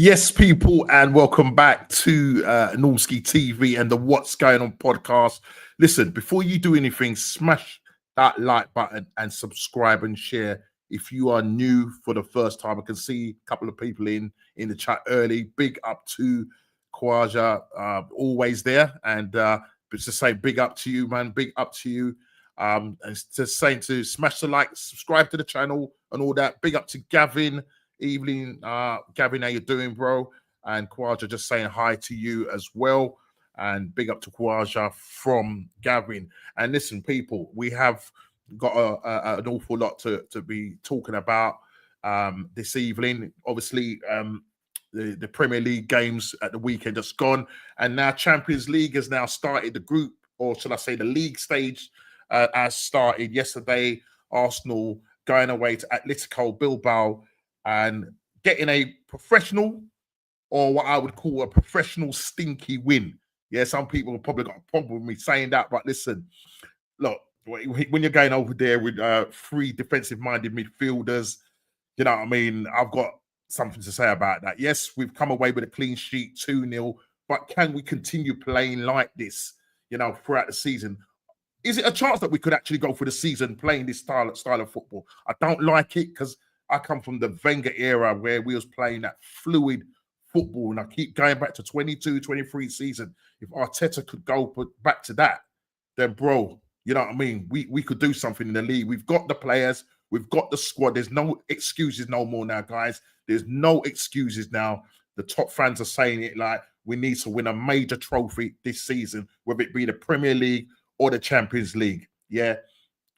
Yes, people, and welcome back to Normski TV and the What's Going On podcast. Listen, before you do anything, smash that like button and subscribe and share. If you are new for the first time, I can see a couple of people in the chat early. Big up to Kwaja, always there, and it's to say big up to you, man. Big up to you. And just saying to smash the like, subscribe to the channel, and all that. Big up to Gavin. Evening, Gavin, how you doing, bro? And Kwaja just saying hi to you as well. And big up to Kwaja from Gavin. And listen, people, we have got an awful lot to be talking about this evening. Obviously, the Premier League games at the weekend just gone, and now Champions League has now started. The group, or should I say, the league stage, has started yesterday. Arsenal going away to Atletico Bilbao and getting a professional, or what I would call a professional stinky win. Yeah, some people have probably got a problem with me saying that, but listen, look, when you're going over there with three defensive-minded midfielders, you know what I mean? I've got something to say about that. Yes, we've come away with a clean sheet, 2-0, but can we continue playing like this, you know, throughout the season? Is it a chance that we could actually go for the season playing this style of football? I don't like it because I come from the Wenger era where we was playing that fluid football, and I keep going back to 22, 23 season. If Arteta could go back to that, then bro, you know what I mean? We could do something in the league. We've got the players, we've got the squad. There's no excuses no more now, guys. There's no excuses now. The top fans are saying it like we need to win a major trophy this season, whether it be the Premier League or the Champions League. Yeah.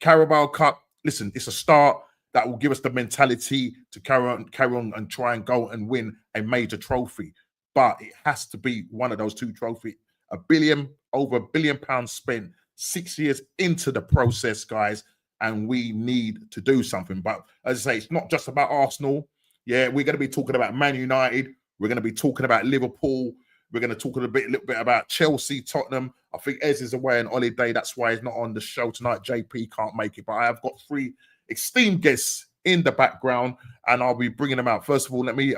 Carabao Cup, listen, it's a start that will give us the mentality to carry on and try and go and win a major trophy. But it has to be one of those two trophies. Over £1 billion spent 6 years into the process, guys, and we need to do something. But as I say, it's not just about Arsenal. Yeah, we're going to be talking about Man United. We're going to be talking about Liverpool. We're going to talk a little bit about Chelsea, Tottenham. I think Ez is away on holiday. That's why he's not on the show tonight. JP can't make it. But I have got three esteemed guests in the background, and I'll be bringing them out. First of all, let me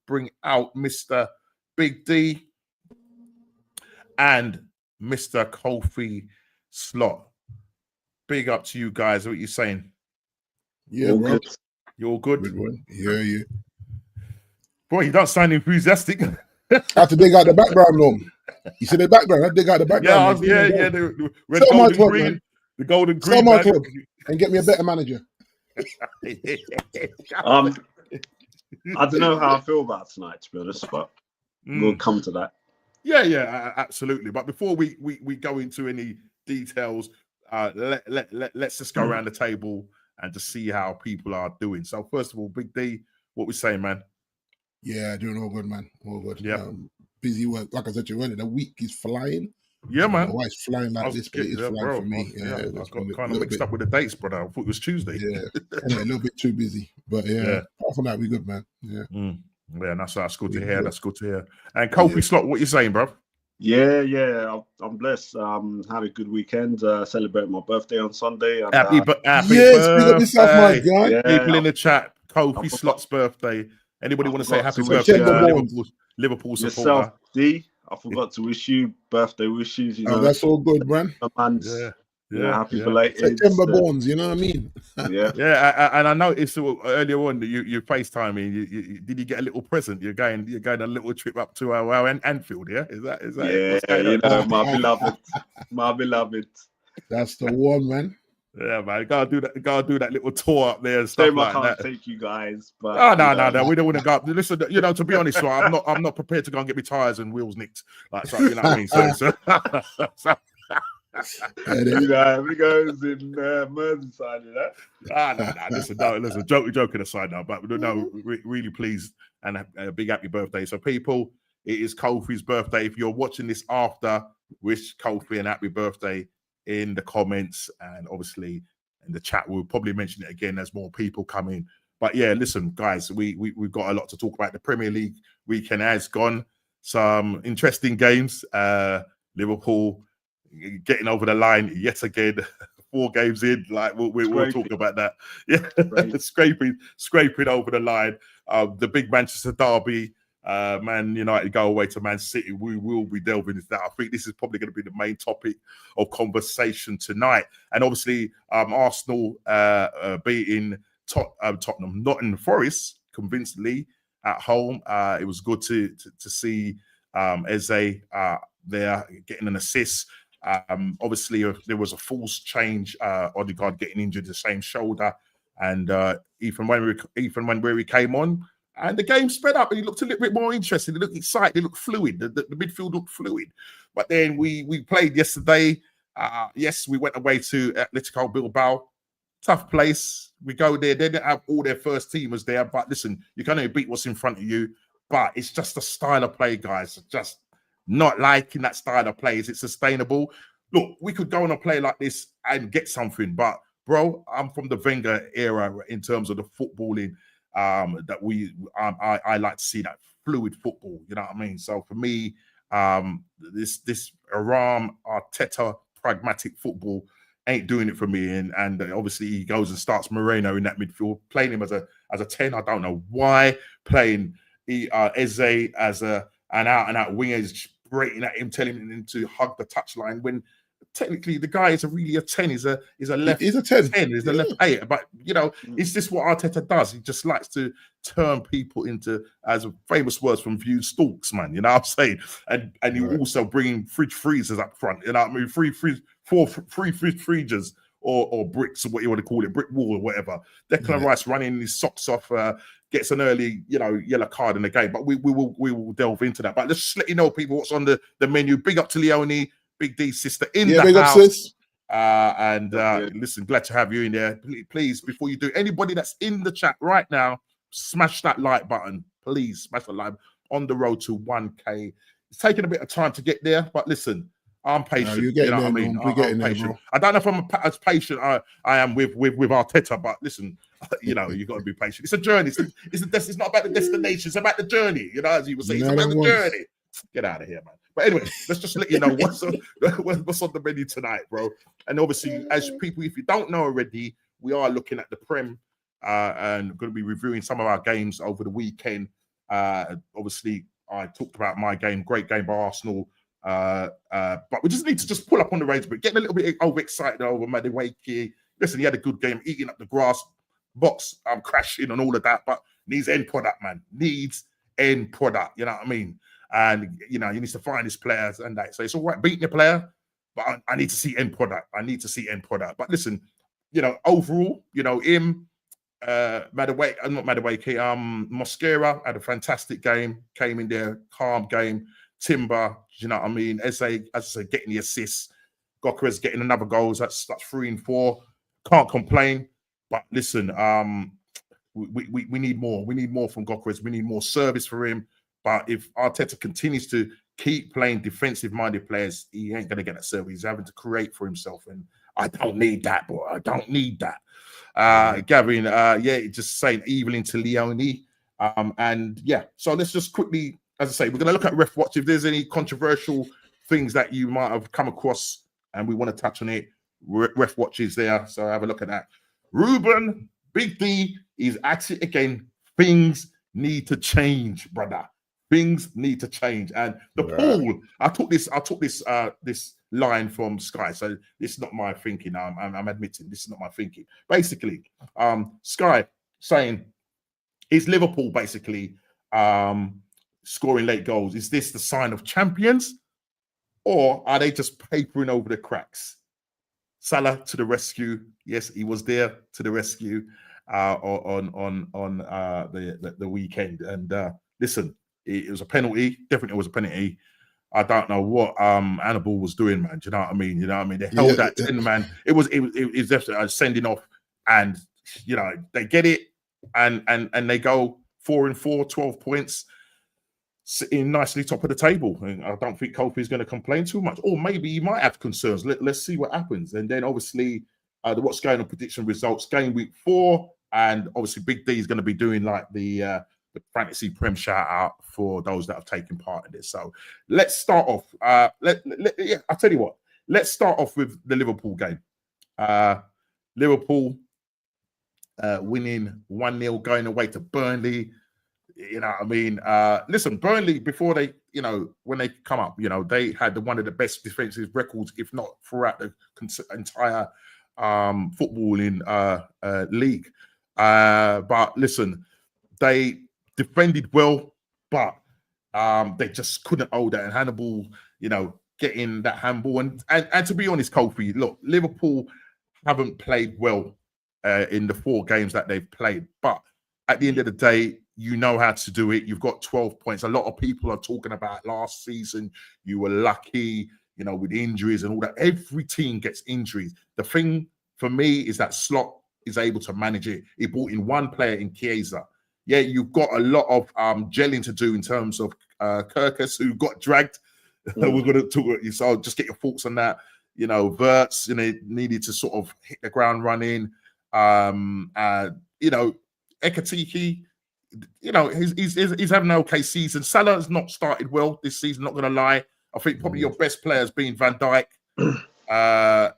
bring out Mr. Big D and Mr. Kofi Slot. Big up to you guys. What are you saying? Yeah, bro. You're all good? Yeah. Boy, you don't sound enthusiastic. I have to dig out the background, Norm. You see the background? I dig out the background. Yeah. The red, gold, and green. Man. The gold and green. Sell my club and get me a better manager. I don't know how I feel about tonight, to be honest, but we'll come to that. Yeah, absolutely. But before we go into any details, let's just go around the table and just see how people are doing. So first of all, Big D, what we saying, man? Yeah, doing all good, man. All good. Yeah. Busy work. Like I said to you earlier, the week is flying. Yeah, man. Why it's flying like this, but it is flying bro, for me. I got kind of mixed up with the dates, brother. I thought it was Tuesday. Yeah, a little bit too busy. But yeah. Apart from that, we good, man. Yeah. Yeah, that's good to hear. That's good to hear. And Kofi Slot, what you saying, bro? Yeah. I'm blessed. Had a good weekend. Celebrated my birthday on Sunday. And, happy birthday. Yes, big up yourself, my guy. Yeah, people in the chat, Kofi Slot's birthday. Anybody want to say happy birthday to Liverpool supporter? Yourself, D. I forgot to wish you birthday wishes. You know, that's all good, man. Happy belated. September borns, you know what I mean? Yeah. And I noticed earlier on that you FaceTiming. Did you get a little present? You're going a little trip up to our Anfield, yeah? Is that? Yeah, you know, my beloved. That's the one, man. Yeah, man, gotta do that little tour up there and stuff like that. Take you guys, but no, we don't want to go up. Listen, you know, to be honest, I'm not prepared to go and get my tires and wheels nicked. Like, so, you know what I mean? So you know, he goes in Merseyside, you know. Listen, joking aside now, but no, really pleased and a big happy birthday. So, people, it is Kofi's birthday. If you're watching this after, wish Kofi an happy birthday in the comments, and obviously in the chat. We'll probably mention it again as more people come in. But yeah, listen, guys, we've got a lot to talk about. The Premier League weekend has gone. Some interesting games. Liverpool getting over the line yet again. 4 games in, like we'll talk about that. Yeah, scraping over the line. The big Manchester derby Man United go away to Man City. We will be delving into that. I think this is probably going to be the main topic of conversation tonight. And obviously, Arsenal beating Tottenham, Nottingham Forest convincingly at home. It was good to see Eze there getting an assist. Obviously, there was a false change. Odegaard getting injured the same shoulder, and Ethan when he came on. And the game sped up and he looked a little bit more interesting. He looked excited. He looked fluid. The midfield looked fluid. But then we played yesterday. Yes, we went away to Atletico Bilbao. Tough place. We go there. They didn't have all their first teamers there. But listen, you can only beat what's in front of you. But it's just a style of play, guys. Just not liking that style of play. Is it sustainable? Look, we could go on a play like this and get something. But, bro, I'm from the Wenger era in terms of the footballing. That I like to see that fluid football, you know what I mean? So for me, this Aram Arteta pragmatic football ain't doing it for me. And obviously he goes and starts Moreno in that midfield, playing him as a 10. I don't know why. Playing Eze as an out-and-out winger is rating at him, telling him to hug the touchline when technically the guy is really a 10. He's a left. He's a 10. He's a left 8. But is this what Arteta does? He just likes to turn people into, as famous words from View, stalks, man. You know what I'm saying? And you also bring fridge freezers up front. You know what I mean? Four fridge freezers or bricks, or what you want to call it, brick wall or whatever. Declan Rice running his socks off, gets an early, yellow card in the game. But we will delve into that. But let's just let you know, people, what's on the menu. Big up to Leonie. Big D's sister in the big house. Up, sis. Listen, glad to have you in there. Please, before you do, anybody that's in the chat right now, smash that like button. Please smash the like. On the road to 1K. It's taking a bit of time to get there, but listen, I'm patient. No, you know what I mean? I'm patient. I don't know if I'm as patient I am with Arteta, but listen, you got to be patient. It's a journey. It's not about the destination. It's about the journey. As you would say, it's about the journey. Get out of here, man. But anyway, let's just let you know what's on the menu tonight, bro. And obviously, as people, if you don't know already, we are looking at the Prem and going to be reviewing some of our games over the weekend. Obviously, I talked about my game, great game by Arsenal. But we just need to just pull up on the range, but getting a little bit overexcited over Madueke. Listen, he had a good game, eating up the grass, box crashing and all of that, but needs end product, man. Needs end product, you know what I mean? And, he needs to find his players and that. So it's all right beating a player, but I need to see end product. But listen, overall, him, Mosquera had a fantastic game, came in there, calm game. Timber, you know what I mean? As I said, getting the assists. Gokeres getting another goal. That's 3 and 4. Can't complain. But listen, we need more. We need more from Gokeres. We need more service for him. But if Arteta continues to keep playing defensive-minded players, he ain't going to get that service. He's having to create for himself. And I don't need that, boy. I don't need that. Gavin, just saying evil into Leone. So let's just quickly, as I say, we're going to look at Ref Watch. If there's any controversial things that you might have come across and we want to touch on it, Ref Watch is there. So have a look at that. Ruben, Big D is at it again. Things need to change, brother. Things need to change. And the pool, I took this line from Sky. So this is not my thinking. I'm admitting this is not my thinking. Basically, Sky saying, is Liverpool basically scoring late goals? Is this the sign of champions? Or are they just papering over the cracks? Salah to the rescue. Yes, he was there to the rescue on the weekend. And listen, it was a penalty. Definitely was a penalty. I don't know what Annabelle was doing, man. Do you know what I mean? They held that 10 man. It was definitely a sending off, and they get it, and they go 4 and 4, 12 points, sitting nicely top of the table. And I don't think Kofi's going to complain too much, or maybe he might have concerns. Let's see what happens. And then obviously the what's going on prediction results game week 4, and obviously Big D is going to be doing like the fantasy Prem shout out for those that have taken part in this. So let's start off. I'll tell you what. Let's start off with the Liverpool game. Liverpool winning 1-0, going away to Burnley. You know what I mean? Listen, Burnley, before they, when they come up, they had one of the best defensive records, if not throughout the entire footballing league. But listen, they defended well, but they just couldn't hold that. And Hannibal, getting that handball. And to be honest, Kofi, look, Liverpool haven't played well in the 4 games that they've played. But at the end of the day, you know how to do it. You've got 12 points. A lot of people are talking about last season. You were lucky, with injuries and all that. Every team gets injuries. The thing for me is that Slot is able to manage it. He brought in one player in Chiesa. Yeah, you've got a lot of gelling to do in terms of Kirkus, who got dragged. We're going to talk about you. So just get your thoughts on that. Verts, needed to sort of hit the ground running. Ekatiki, he's having an okay season. Salah has not started well this season, not going to lie. I think probably your best player has been Van Dijk. You're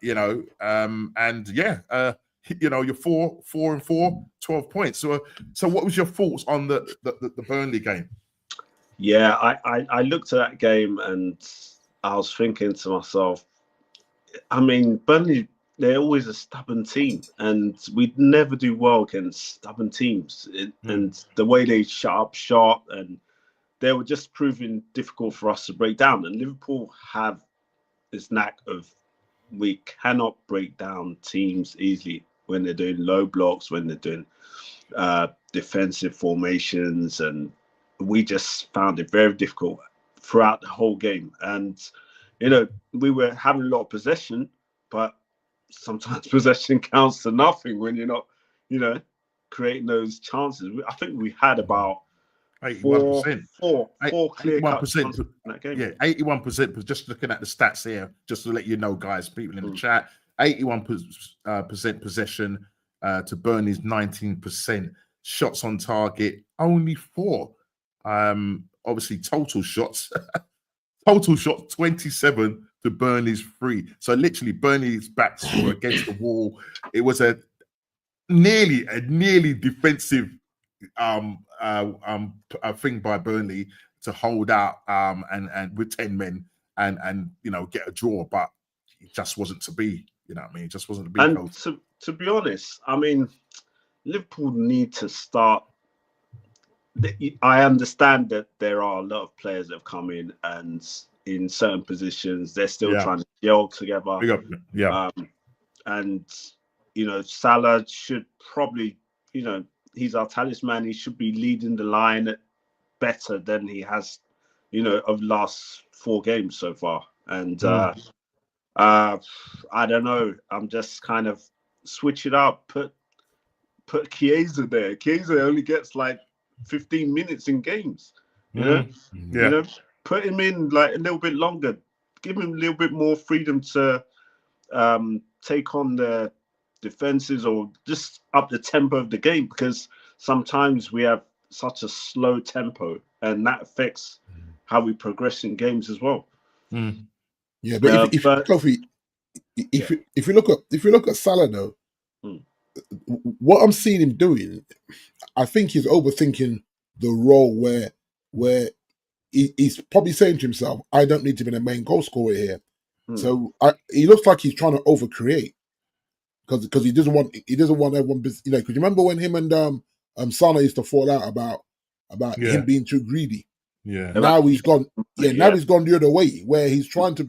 4-4, 12 points. So what was your thoughts on the Burnley game? Yeah, I looked at that game and I was thinking to myself, I mean, Burnley, they're always a stubborn team, and we never do well against stubborn teams. And the way they shut up shop, and they were just proving difficult for us to break down. And Liverpool have this knack of, we cannot break down teams easily when they're doing low blocks, when they're doing defensive formations, and we just found it very difficult throughout the whole game. And we were having a lot of possession, but sometimes possession counts to nothing when you're not, creating those chances. I think we had about 81%. Four clear-cut chances in that game. Yeah, 81%. Just looking at the stats here, just to let you know, guys, people in the chat, 81% possession to Burnley's 19%. Shots on target, only 4. Obviously, total shots 27 to Burnley's 3. So literally, Burnley's backs were against the wall. It was a nearly defensive thing by Burnley to hold out and with 10 men and get a draw, but it just wasn't to be. You know what I mean? It just wasn't to be. And to be honest, I mean, Liverpool need to start. I understand that there are a lot of players that have come in and in certain positions they're still trying to gel together. And Salah should probably, he's our talisman. He should be leading the line better than he has, of the last 4 games so far. And I don't know. I'm just kind of switch it up. Put Chiesa there. Chiesa only gets like 15 minutes in games. Put him in like a little bit longer. Give him a little bit more freedom to take on the defenses or just up the tempo of the game, because sometimes we have such a slow tempo and that affects how we progress in games as well. Yeah, but if you look at Salah though, what I'm seeing him doing, I think he's overthinking the role where he's probably saying to himself, I don't need to be the main goal scorer here. So he looks like he's trying to overcreate because he doesn't want everyone, because you remember when him and Sana used to fall out about him being too greedy. Yeah. Now he's gone. Now he's gone the other way, where he's trying to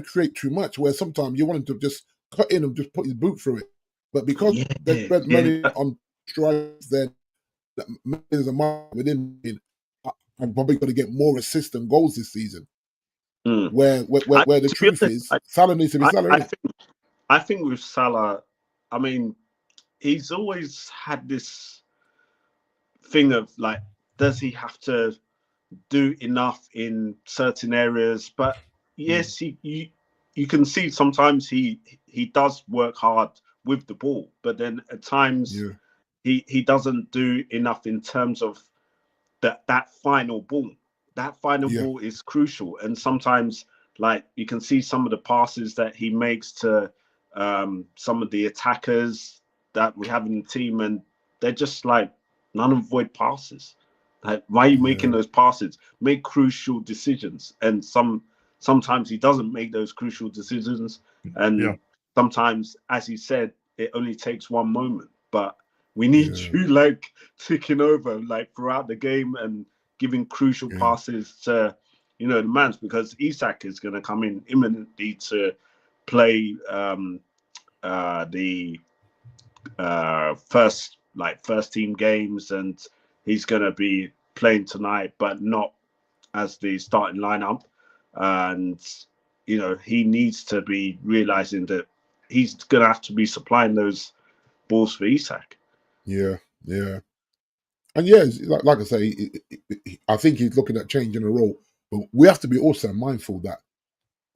create too much. Where sometimes you want him to just cut in and just put his boot through it, but because they spent money on strikes, then millions of money within. I'm probably going to get more assists than goals this season. Where the truth is, Salah needs to be Salah. I think with Salah, I mean, he's always had this thing of like, does he have to do enough in certain areas? But yes, you can see sometimes he does work hard with the ball, but then at times he doesn't do enough in terms of that final ball. That final ball is crucial, and sometimes like you can see some of the passes that he makes to some of the attackers that we have in the team, and they're just like none of void passes. Like, why are you making those passes? Make crucial decisions. And sometimes he doesn't make those crucial decisions. And sometimes, as he said, it only takes one moment. But we need you like ticking over like throughout the game and giving crucial passes to, you know, the mans, because Isak is going to come in imminently to play the first team games, and he's going to be playing tonight, but not as the starting lineup. And you know, he needs to be realizing that he's going to have to be supplying those balls for Isak. Yeah, yeah. And yeah, like I say, I think he's looking at changing the role. But we have to be also mindful that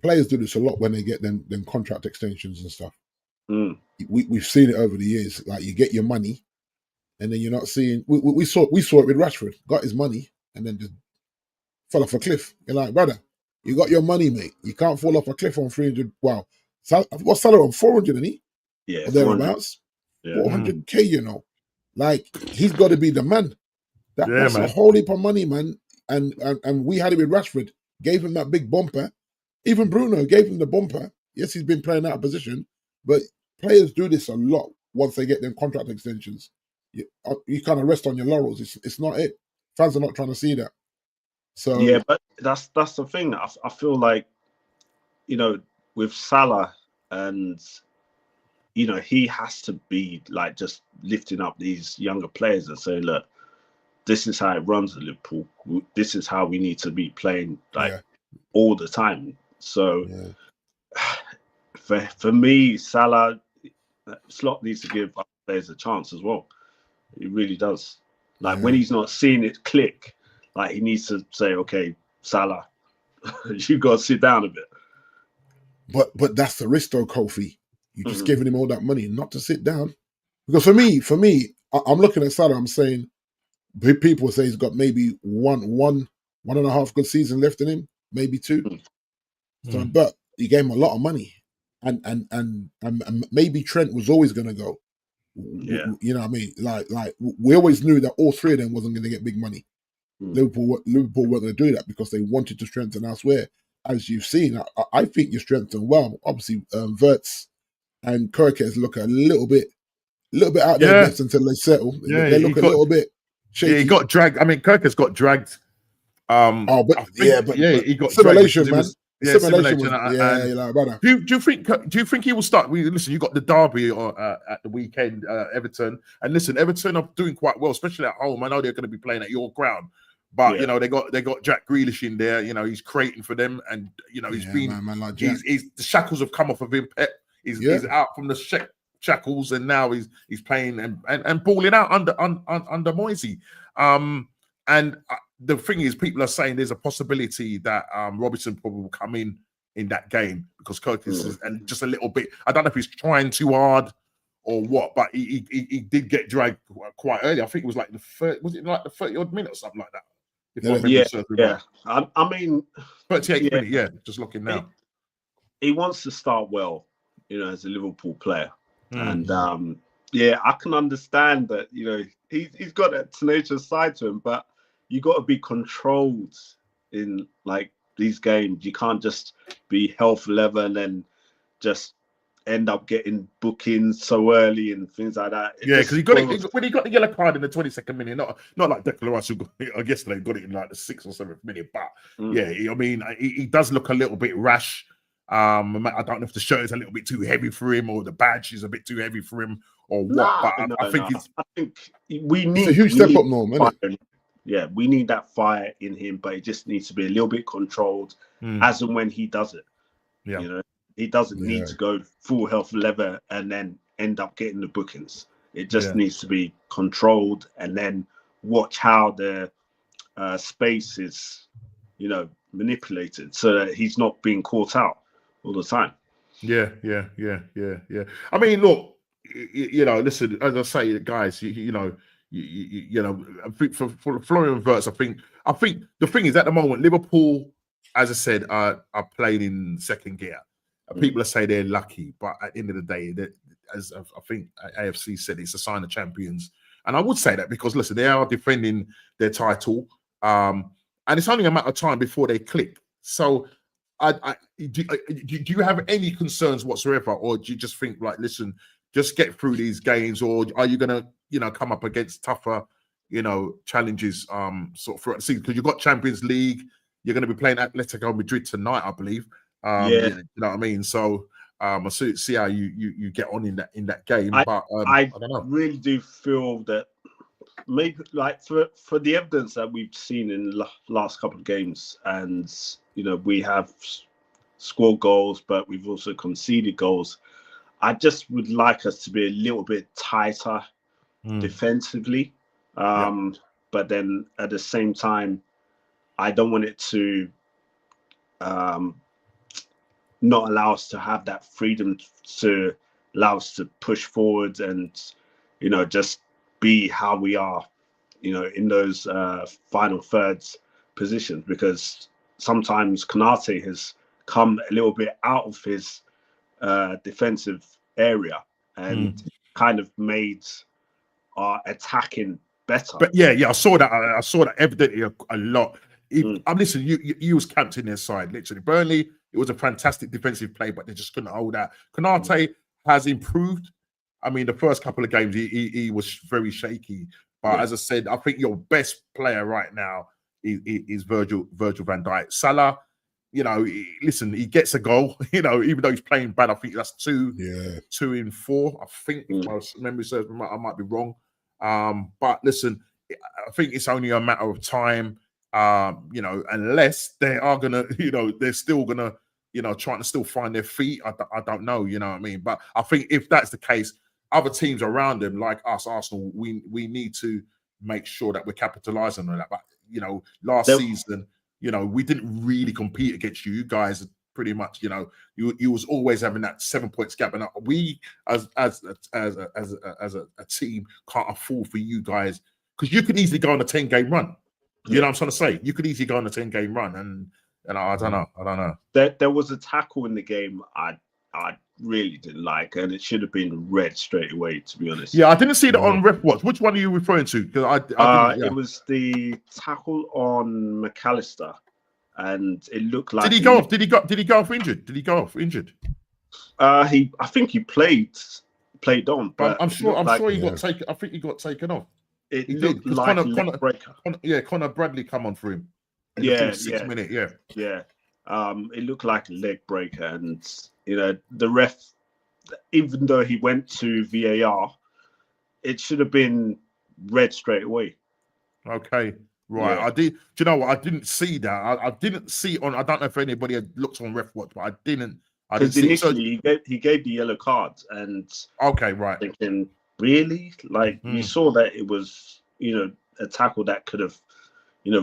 players do this a lot when they get them contract extensions and stuff. We've seen it over the years. Like, you get your money, and then you're not seeing. We saw it with Rashford. Got his money, and then just fell off a cliff. You're like, brother, you got your money, mate. You can't fall off a cliff on 300. Wow, what's salary on 400? And or thereabouts, 400K. You know, like, he's got to be the man. That's a whole heap of money, man. And we had it with Rashford. Gave him that big bumper. Even Bruno gave him the bumper. Yes, he's been playing out of position, but players do this a lot once they get them contract extensions. You kind of rest on your laurels. It's not it. Fans are not trying to see that. So yeah, but that's the thing. I feel like, you know, with Salah, and you know, he has to be like just lifting up these younger players and saying, look, this is how it runs at Liverpool. This is how we need to be playing all the time. So for me, Salah, Slot needs to give other players a chance as well. He really does. Like, when he's not seeing it click, like, he needs to say, okay, Salah, you got to sit down a bit. But that's the risk, though, Kofi. You're just giving him all that money not to sit down. Because for me, I'm looking at Salah. I'm saying, people say he's got maybe one and a half good season left in him, maybe two. So, but he gave him a lot of money, and maybe Trent was always going to go. You know what I mean? Like we always knew that all three of them wasn't going to get big money. Liverpool weren't going to do that because they wanted to strengthen elsewhere. As you've seen, I think you strengthened well. Obviously, Wirtz and Kirkes look a little bit out their depths until they settle. They look a little bit shaky. Yeah, he got dragged. I mean, Kirkes got dragged. He got simulation, dragged, man. Simulation. Like, do you think he will start? Listen, you got the derby at the weekend, Everton, and listen, Everton are doing quite well, especially at home. I know they're going to be playing at your ground, but you know, they got Jack Grealish in there. You know, he's creating for them, and you know, the shackles have come off of him. Pep he's out from the shackles, and now he's playing and balling out under Moisey. And the thing is, people are saying there's a possibility that Robertson probably will come in that game because Kirkes is and just a little bit. I don't know if he's trying too hard or what, but he did get dragged quite early. I think it was like the 30 odd minutes or something like that. I mean, 38 minutes. Just looking now. He wants to start well, you know, as a Liverpool player, and I can understand that. You know, he's got a tenacious side to him, but you got to be controlled in like these games. You can't just be health level and just end up getting bookings so early and things like that. Because he got it when he got the yellow card in the 22nd minute. Not like Declan Rice, who got it yesterday, got it in like the 6th or 7th minute. But I mean, he does look a little bit rash. I don't know if the shirt is a little bit too heavy for him or the badge is a bit too heavy for him or what. I think we need it's a huge step up, Norm, isn't it? Yeah, we need that fire in him, but it just needs to be a little bit controlled as and when he does it. Yeah. You know, he doesn't need to go full health level and then end up getting the bookings. It just needs to be controlled and then watch how the space is, you know, manipulated so that he's not being caught out all the time. Yeah. I mean, look, you know, listen, as I say, guys, you know, I think for Florian Wirtz, I think the thing is at the moment, Liverpool, as I said, are playing in second gear. People are saying they're lucky, but at the end of the day, as I think AFC said, it's a sign of champions. And I would say that because listen, they are defending their title, and it's only a matter of time before they click. So, do you have any concerns whatsoever, or do you just think like, listen, just get through these games, or are you gonna, come up against tougher, challenges, sort of throughout the season? Because you've got Champions League, you're going to be playing Atletico Madrid tonight, I believe. You know what I mean? So, I'll see how you get on in that game. I don't know. really do feel that maybe like for the evidence that we've seen in the last couple of games, and we have scored goals, but we've also conceded goals. I just would like us to be a little bit tighter defensively, but then at the same time, I don't want it to not allow us to have that freedom to allow us to push forward and just be how we are in those final thirds positions, because sometimes Konate has come a little bit out of his defensive area and kind of made our attacking better. But yeah, I saw that. I saw that evidently a lot. Listen, you was camped in their side, literally. Burnley, it was a fantastic defensive play, but they just couldn't hold out. Konate has improved. I mean, the first couple of games, he was very shaky. But as I said, I think your best player right now is Virgil van Dijk. Salah, listen, he gets a goal. Even though he's playing bad, I think that's 2 in 4. I think if my memory serves me, I might be wrong. But listen, I think it's only a matter of time. Unless they are gonna, they're still gonna, trying to still find their feet. I don't know, you know what I mean? But I think if that's the case, other teams around them, like us, Arsenal, we need to make sure that we're capitalizing on that. But last season, we didn't really compete against you. You guys pretty much, you was always having that 7 points gap, and we as a team can't afford for you guys, because you could easily go on a 10-game run. You know what I'm trying to say? You could easily go on a 10-game run, and I don't know. There was a tackle in the game I really didn't like, and it should have been red straight away, to be honest. Yeah, I didn't see that on Ref Watch. Which one are you referring to? Because it was the tackle on McAllister, and it looked like. Did he go off? Did he go off injured? Did he go off injured? I think he played on, but I'm sure he got taken. I think he got taken off. It looked like a leg breaker. Connor Bradley come on for him. In the 46th minute, it looked like a leg breaker, and the ref, even though he went to VAR, it should have been red straight away. Okay, right. Yeah. Do you know what? I didn't see that. I didn't see on. I don't know if anybody had looked on Ref Watch, but I didn't. Because initially he gave the yellow card, and okay, right. Thinking, really, like you saw that it was a tackle that could have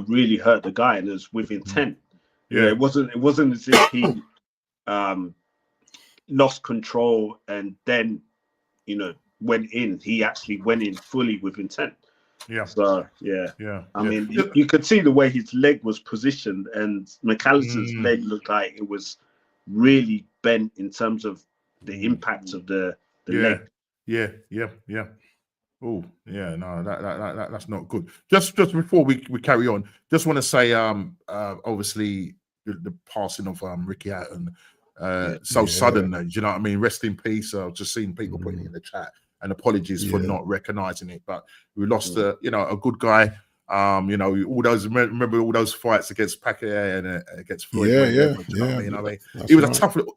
really hurt the guy, and it was with intent. It wasn't as if he lost control and then went in. He actually went in fully with intent. So I mean, you could see the way his leg was positioned, and McAllister's leg looked like it was really bent in terms of the impact of the leg. Yeah. Oh, yeah, no, that's not good. Just before we carry on, just want to say, obviously, the passing of Ricky Hatton, sudden, do you know what I mean? Rest in peace. I've just seen people putting it in the chat, and apologies for not recognizing it, but we lost a good guy. All those, remember all those fights against Pacquiao and against Floyd. I mean, he was a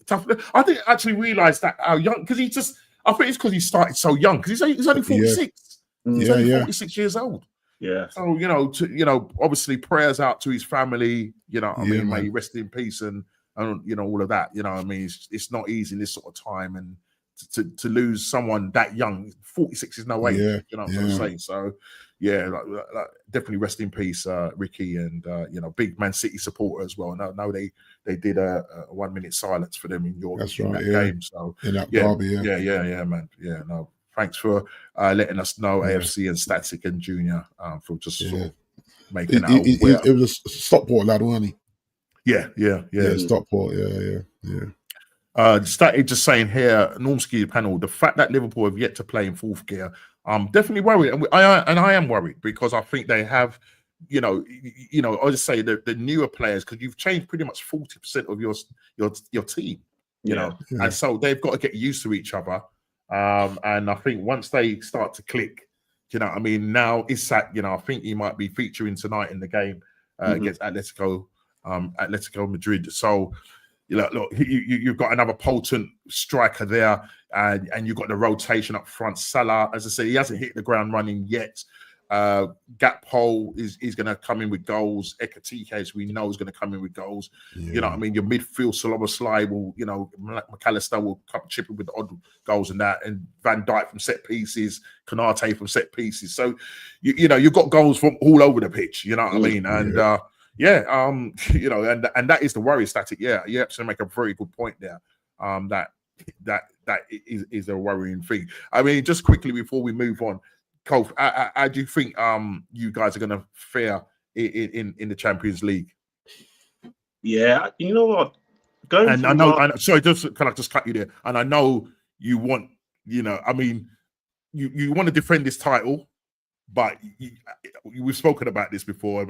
tough. I didn't actually realize that how young, because I think it's because he started so young, because he's only 46. He's only 46 years old. Yeah. So obviously prayers out to his family. May he rest in peace and all of that. I mean, it's not easy in this sort of time, and to lose someone that young, 46 is no age. You know what I'm saying? So definitely rest in peace, Ricky, and big Man City supporter as well. And I know they did a 1 minute silence for them in that game. So in that derby, yeah, man. Yeah, no. Thanks for letting us know, AFC and Static and Junior, for just sort of making that. It was a Stockport lad, wasn't he? Yeah. Stockport, yeah. Started just saying here, Normski panel, the fact that Liverpool have yet to play in fourth gear, I'm definitely worried, and I am worried because I think they have, I just say the newer players, because you've changed pretty much 40% of your team, and so they've got to get used to each other, and I think once they start to click, I mean, now Isak, I think he might be featuring tonight in the game against Atletico Madrid, so. Look, you've got another potent striker there, and you've got the rotation up front. Salah, as I say, he hasn't hit the ground running yet. Gakpo is going to come in with goals. Ekatike, as we know, is going to come in with goals. You know what I mean? Your midfield, Szoboszlai will, McAllister will come chipping with the odd goals and that, and Van Dijk from set pieces, Konate from set pieces. So, you've got goals from all over the pitch. You know what I mean? And and that is the worry static. Yeah, you actually make a very good point there. That is a worrying thing. I mean, just quickly before we move on, Cole, how do you think you guys are going to fare in the Champions League? Yeah, you know what? Sorry, can I just cut you there? And I know you want, I mean, you want to defend this title. But we've spoken about this before,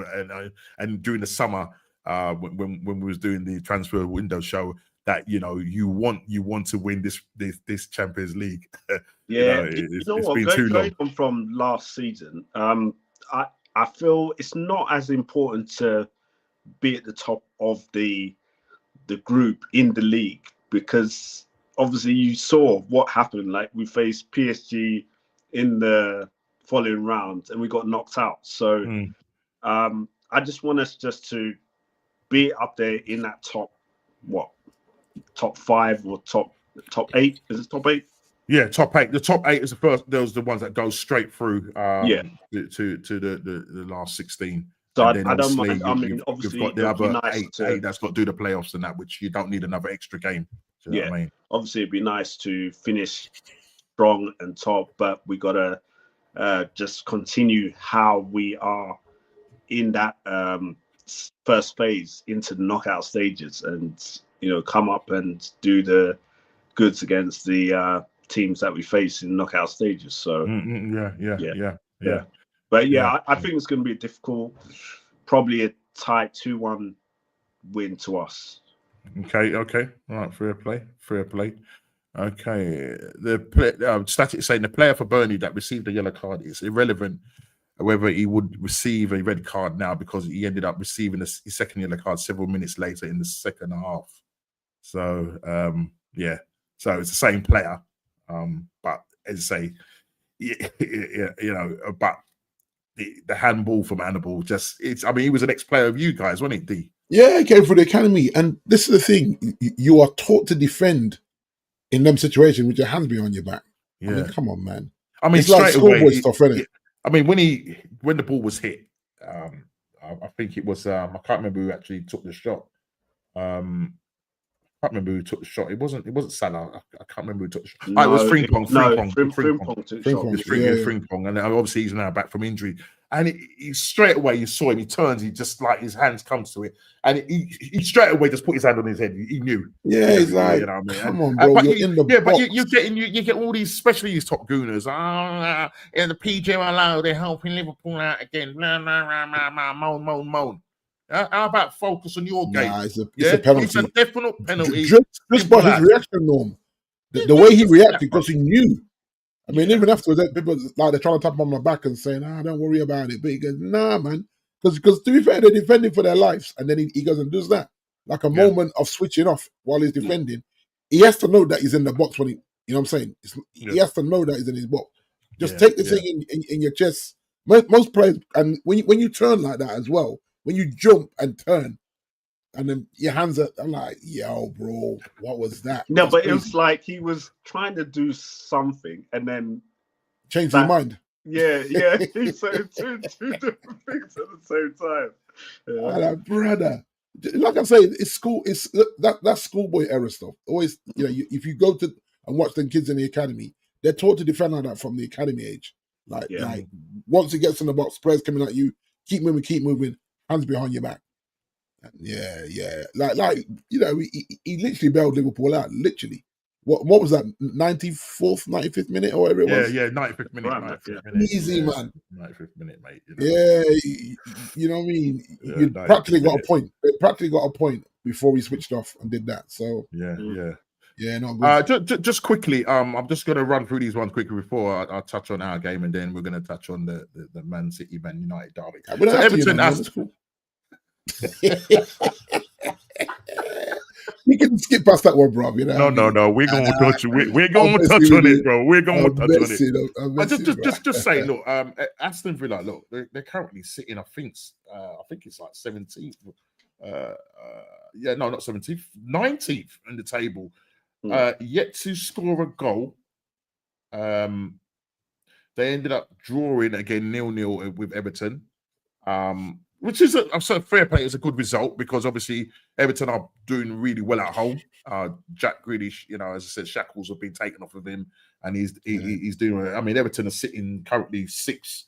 and during the summer, when we was doing the transfer window show, that you want to win this Champions League. It's been going on from last season. I feel it's not as important to be at the top of the group in the league, because obviously you saw what happened. Like, we faced PSG in the following round and we got knocked out. So I just want us just to be up there in that top 5 or top 8. Is it top 8? Yeah, top 8. The top 8 is the first. Those are the ones that go straight through to the last 16. So I don't mind. I mean, obviously, you've got the other eight that's got to do the playoffs and that, which you don't need another extra game. Do you know what I mean? Obviously, it'd be nice to finish strong and top, but we got to just continue how we are in that first phase into the knockout stages, and come up and do the goods against the teams that we face in knockout stages. So yeah. But I think it's going to be difficult. Probably a tight 2-1 win to us. Okay. All right, fair play. Okay, the static saying the player for Burnley that received a yellow card is irrelevant whether he would receive a red card now, because he ended up receiving his second yellow card several minutes later in the second half. So so it's the same player, but as I say, but the handball from Hannibal he was an ex-player of you guys, wasn't he, D? Yeah, he came through the academy, and this is the thing: you are taught to defend in them situations with your hands behind your back. Yeah. I mean, come on, man. I mean, it's like schoolboy stuff, isn't it? I mean, when the ball was hit, I think it was I can't remember who actually took the shot. I can't remember who took the shot. It wasn't Salah. I can't remember who took the shot. No, it was Frimpong. Frimpong took the shot. Frimpong, and obviously he's now back from injury. And he straight away, you saw him. He turns. He just like his hands comes to it, and he straight away just put his hand on his head. He knew. Yeah, he's like, come on, bro. But you're in the box. But you get all these, especially these top gooners. The PGMOL, they're helping Liverpool out again. Blah, blah, blah, blah, blah, moan. How about focus on your game? It's a penalty. It's a definite penalty. Just by his reaction, Norm. The way he reacted, because he knew. I mean, even afterwards, people like they're trying to tap him on my back and saying, don't worry about it. But he goes, nah, man. Because to be fair, they're defending for their lives. And then he goes and does that. Like a moment of switching off while he's defending. He has to know that he's in the box when he, you know what I'm saying? He has to know that he's in his box. Just take the thing in your chest. Most players, and when you turn like that as well, when you jump and turn, and then your hands are, I'm like, yo, bro, what was that? No, but crazy. It was like he was trying to do something and then change his mind. Yeah. He said two different things at the same time. Yeah. Like, brother, like I say, it's that schoolboy era stuff. Always, if you go to and watch them kids in the academy, they're taught to defend like that from the academy age. Like once it gets in the box, players coming at you, keep moving, hands behind your back. Yeah. Like you know, he literally bailed Liverpool out. Literally, what was that? 94th, 95th minute, or whatever it was. Yeah, 95th minute, Right, 95th yeah. minute. Easy, man. 95th minute, mate. You know? Yeah, you know what I mean. Yeah, You 95th practically got minute. a point. They practically got a point before we switched off and did that. So Yeah, not good. Just quickly, I'm just going to run through these ones quickly before I touch on our game, and then we're going to touch on the Man City, Man United derby. We don't So have to, Everton man, that's cool. We can skip past that one, bro. You know No. We're going to touch. We're going to touch on it, bro. We're going to touch on it. But just say, look, Aston Villa, look, they're currently sitting. I think it's like 17th. Not 17th, 19th in the table. Yet to score a goal. They ended up drawing again 0-0 with Everton, which is a fair play. It's a good result because obviously Everton are doing really well at home. Jack Grealish, you know, as I said, shackles have been taken off of him, and he's doing. I mean, Everton are sitting currently 6th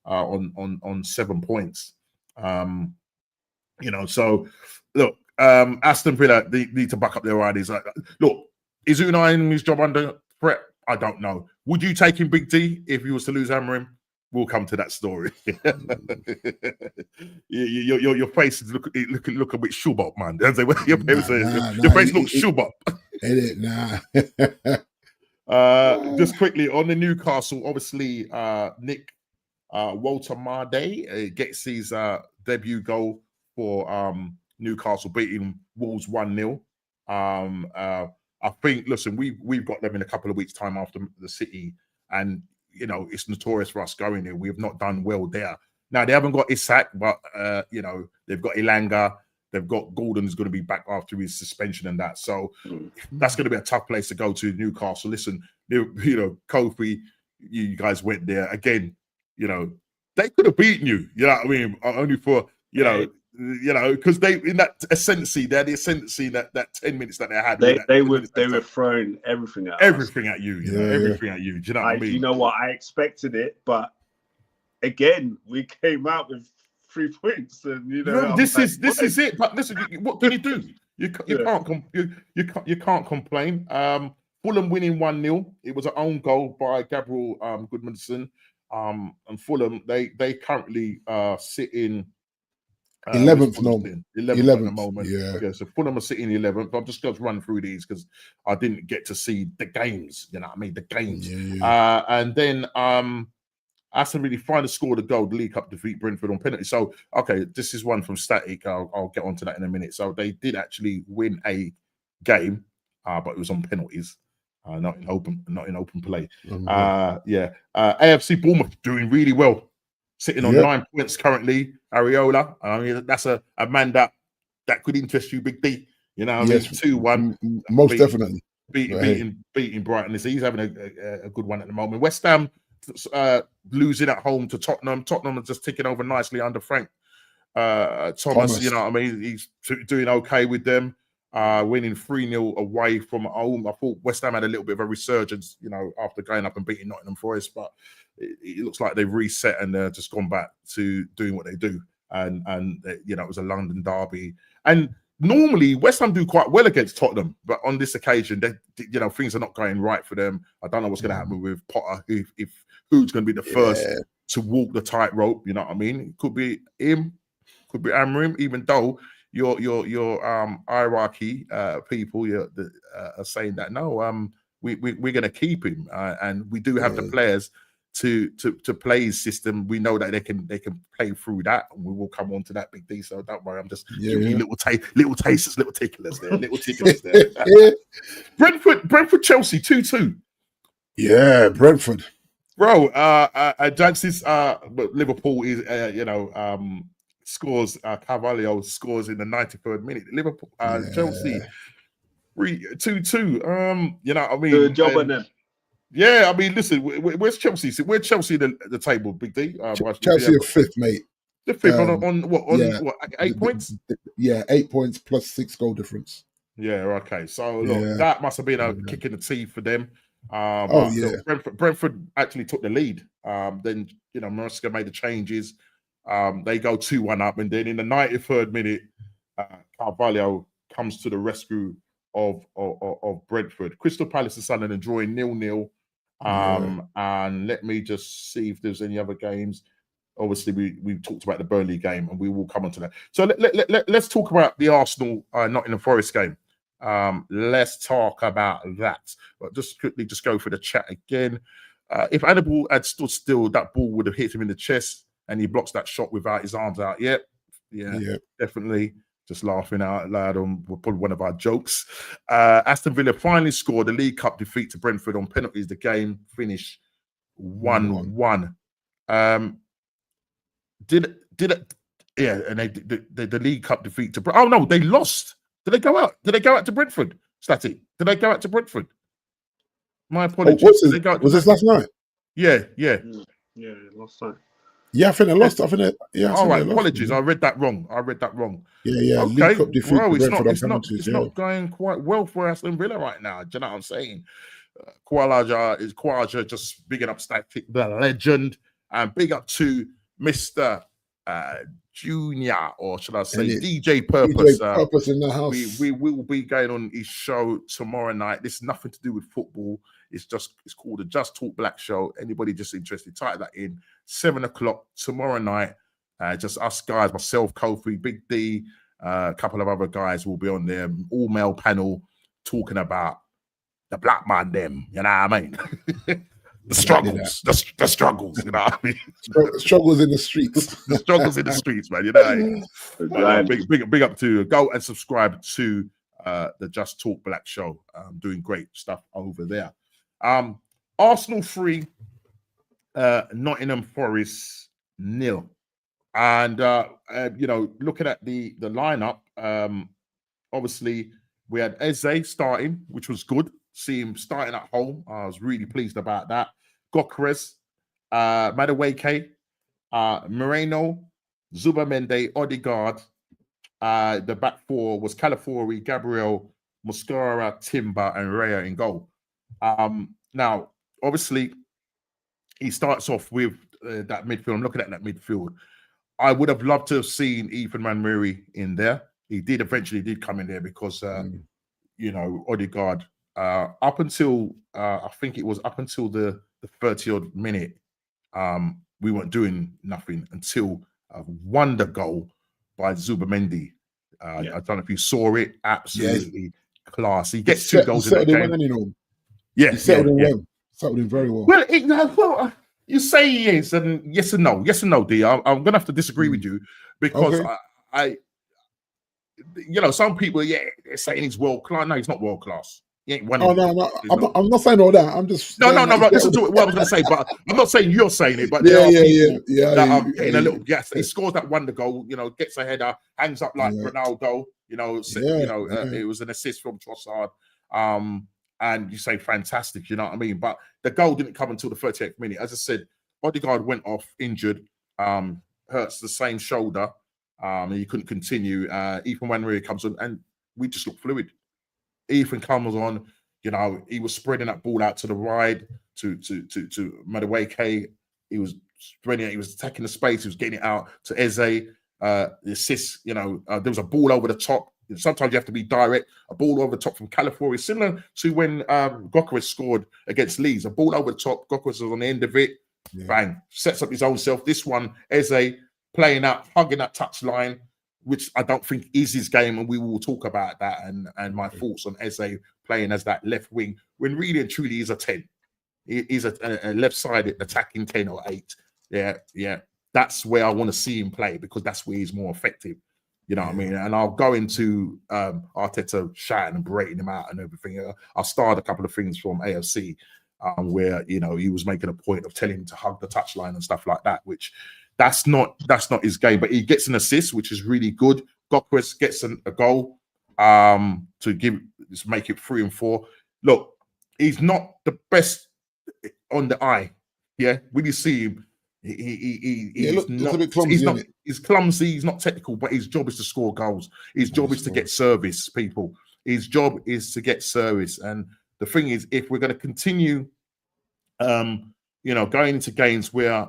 on 7 points. You know, so look, Aston Villa they need to back up their riders. Look, is Unai Emery's job under threat? I don't know. Would you take him, Big D, if you was to lose Amorim? We'll come to that story. Your face look a bit shubop, man. Your face looks shubop. Just quickly on the Newcastle, obviously, Nick Walter Marday gets his debut goal for Newcastle, beating Wolves 1-0. I think, listen, we've got them in a couple of weeks' time after the City, and you know it's notorious for us going there. We have not done well there. Now they haven't got Isak, but you know they've got Elanga, they've got Gordon who's going to be back after his suspension and that. So that's going to be a tough place to go to, Newcastle. Listen, you know, Kofi, you guys went there again. You know, they could have beaten you. You know what I mean? Only for because they in that ascendancy, they had the ascendancy that 10 minutes that they had. They were throwing everything at you. You know, everything at you. Do you know what I mean? You know what? I expected it, but again, we came out with 3 points, and you know, this is it. But listen, what can you do? You can't complain. Fulham winning 1-0. It was an own goal by Gabriel Goodmanson. And Fulham they currently sit in 11th at the moment. Yeah. So Fulham are sitting 11th. I'm just going to run through these because I didn't get to see the games. You know what I mean? The games. And then Aston really finally scored a goal. The League Cup defeat Brentford on penalty. So okay, this is one from Static. I'll get onto that in a minute. So they did actually win a game, but it was on penalties. Not in open play. AFC Bournemouth doing really well, sitting on 9 points currently. Areola, I mean, that's a man that could interest you, Big D. You know, what I mean, 2-1, most definitely beating Brighton. He's having a good one at the moment. West Ham losing at home to Tottenham. Tottenham are just ticking over nicely under Frank Thomas. You know what I mean? He's doing okay with them. Winning 3-0 away from home. I thought West Ham had a little bit of a resurgence, you know, after going up and beating Nottingham Forest, but it looks like they've reset and just gone back to doing what they do. And you know, it was a London derby. And normally West Ham do quite well against Tottenham, but on this occasion, you know, things are not going right for them. I don't know what's going to happen with Potter. If who's going to be the first to walk the tightrope? You know what I mean? It could be him, could be Amorim, even though your hierarchy people are saying that no, we're going to keep him, and we do have the players to play his system. We know that they can play through that, and we will come on to that, Big D. So don't worry, I'm just giving you little tasters, little ticklers there, Brentford, Chelsea 2-2. Yeah, Brentford. Bro, Jancis, Liverpool is scores. Carvalho scores in the 93rd minute. Liverpool, Chelsea, 2-2. You know what I mean? Good job on them. Yeah, I mean, listen, where's Chelsea? Where's Chelsea the table, Big D? Chelsea are 5th, mate. The 5th on 8 points? Yeah, 8 points plus 6 goal difference. Yeah, okay. So look, that must have been a kick in the teeth for them. Look, Brentford actually took the lead. Then Maresca made the changes. They go 2-1 up, and then in the 93rd minute, Carvalho comes to the rescue of Brentford. Crystal Palace and Sunderland drawing 0-0. And let me just see if there's any other games. Obviously, we talked about the Burnley game, and we will come on to that. So let's talk about the Arsenal Nottingham Forest game. Let's talk about that. But just quickly, just go for the chat again. If Hannibal had stood still, that ball would have hit him in the chest, and he blocks that shot without his arms out. Yeah, definitely. Just laughing out loud on probably one of our jokes. Aston Villa finally scored a League Cup defeat to Brentford on penalties. The game finished 1-1. Did it? Yeah, and the League Cup defeat to. Oh no, they lost. Did they go out? Did they go out to Brentford? Statty, did they go out to Brentford? My apologies. Was this last night? Yeah, last night. Yeah, I think they lost. All right, apologies. I read that wrong. Yeah. Okay. League Cup defeat to Brentford on penalties. It's not going quite well for Aston Villa right now. Do you know what I'm saying? Kwaja just bigging up Static, the legend, and big up to Mr. Junior, or should I say DJ Purpose. DJ Purpose in the house. We will be going on his show tomorrow night. This is nothing to do with football. It's called the Just Talk Black Show. Anybody just interested, type that in. 7 o'clock tomorrow night. Just us guys, myself, Kofi, Big D, a couple of other guys will be on there. All male panel talking about the black man. Them, you know what I mean? The struggles, the struggles, you know what I mean? Struggles in the streets. The struggles in the streets, man. You know, big up to go and subscribe to the Just Talk Black Show. Doing great stuff over there. Arsenal 3, Nottingham Forest 0. And looking at the lineup, obviously we had Eze starting, which was good. See him starting at home. I was really pleased about that. Gokres, Madueke, Moreno, Zubamende, Odegaard. The back four was Calafori, Gabriel, Mosquera, Timber, and Raya in goal. Now, obviously, he starts off with that midfield. I'm looking at that midfield. I would have loved to have seen Ethan Manmuri in there. He eventually come in there because, Odegaard, up until, I think it was up until the 30-odd minute, we weren't doing nothing until a wonder goal by Zubamendi. I don't know if you saw it. Absolutely class. He gets 2 goals in that game. He settled him well. Settled him very well. Well, you say he is, and yes and no. Yes and no, D. I'm going to have to disagree with you because I some people, they're saying he's world class. No, he's not world class. He ain't one. I'm not saying all that. I'm just no. Listen to what I was going to say, but I'm not saying you're saying it. But there are people that are getting a little gas. He scores that wonder goal. Gets a header, hangs up like Ronaldo. It was an assist from Trossard. And you say fantastic, you know what I mean? But the goal didn't come until the 38th minute. As I said, Odegaard went off injured, hurts the same shoulder. He couldn't continue. Ethan Wanry comes on, and we just look fluid. Ethan comes on, he was spreading that ball out to the right to Madueke. He was spreading it, he was attacking the space, he was getting it out to Eze. The assist, there was a ball over the top. Sometimes you have to be direct. A ball over the top from Calafori, similar to when Gokres scored against Leeds. A ball over the top, Gokres was on the end of it. Bang, sets up his own self. This one, Eze playing out, hugging that touch line, which I don't think is his game, and we will talk about that and my thoughts on Eze playing as that left wing when really and truly he's a 10. He's a left-sided attacking 10 or 8. Yeah. That's where I want to see him play because that's where he's more effective. You know what I mean? And I'll go into Arteta shouting and berating him out and everything. I'll start a couple of things from AFC where, he was making a point of telling him to hug the touchline and stuff like that, which that's not his game. But he gets an assist, which is really good. Gokres gets a goal to make it 3-4. Look, he's not the best on the eye. Yeah, when you see him, he's a bit clumsy. He's clumsy. He's not technical, but his job is to score goals. His job is to get service, people. His job is to get service. And the thing is, if we're going to continue, going into games where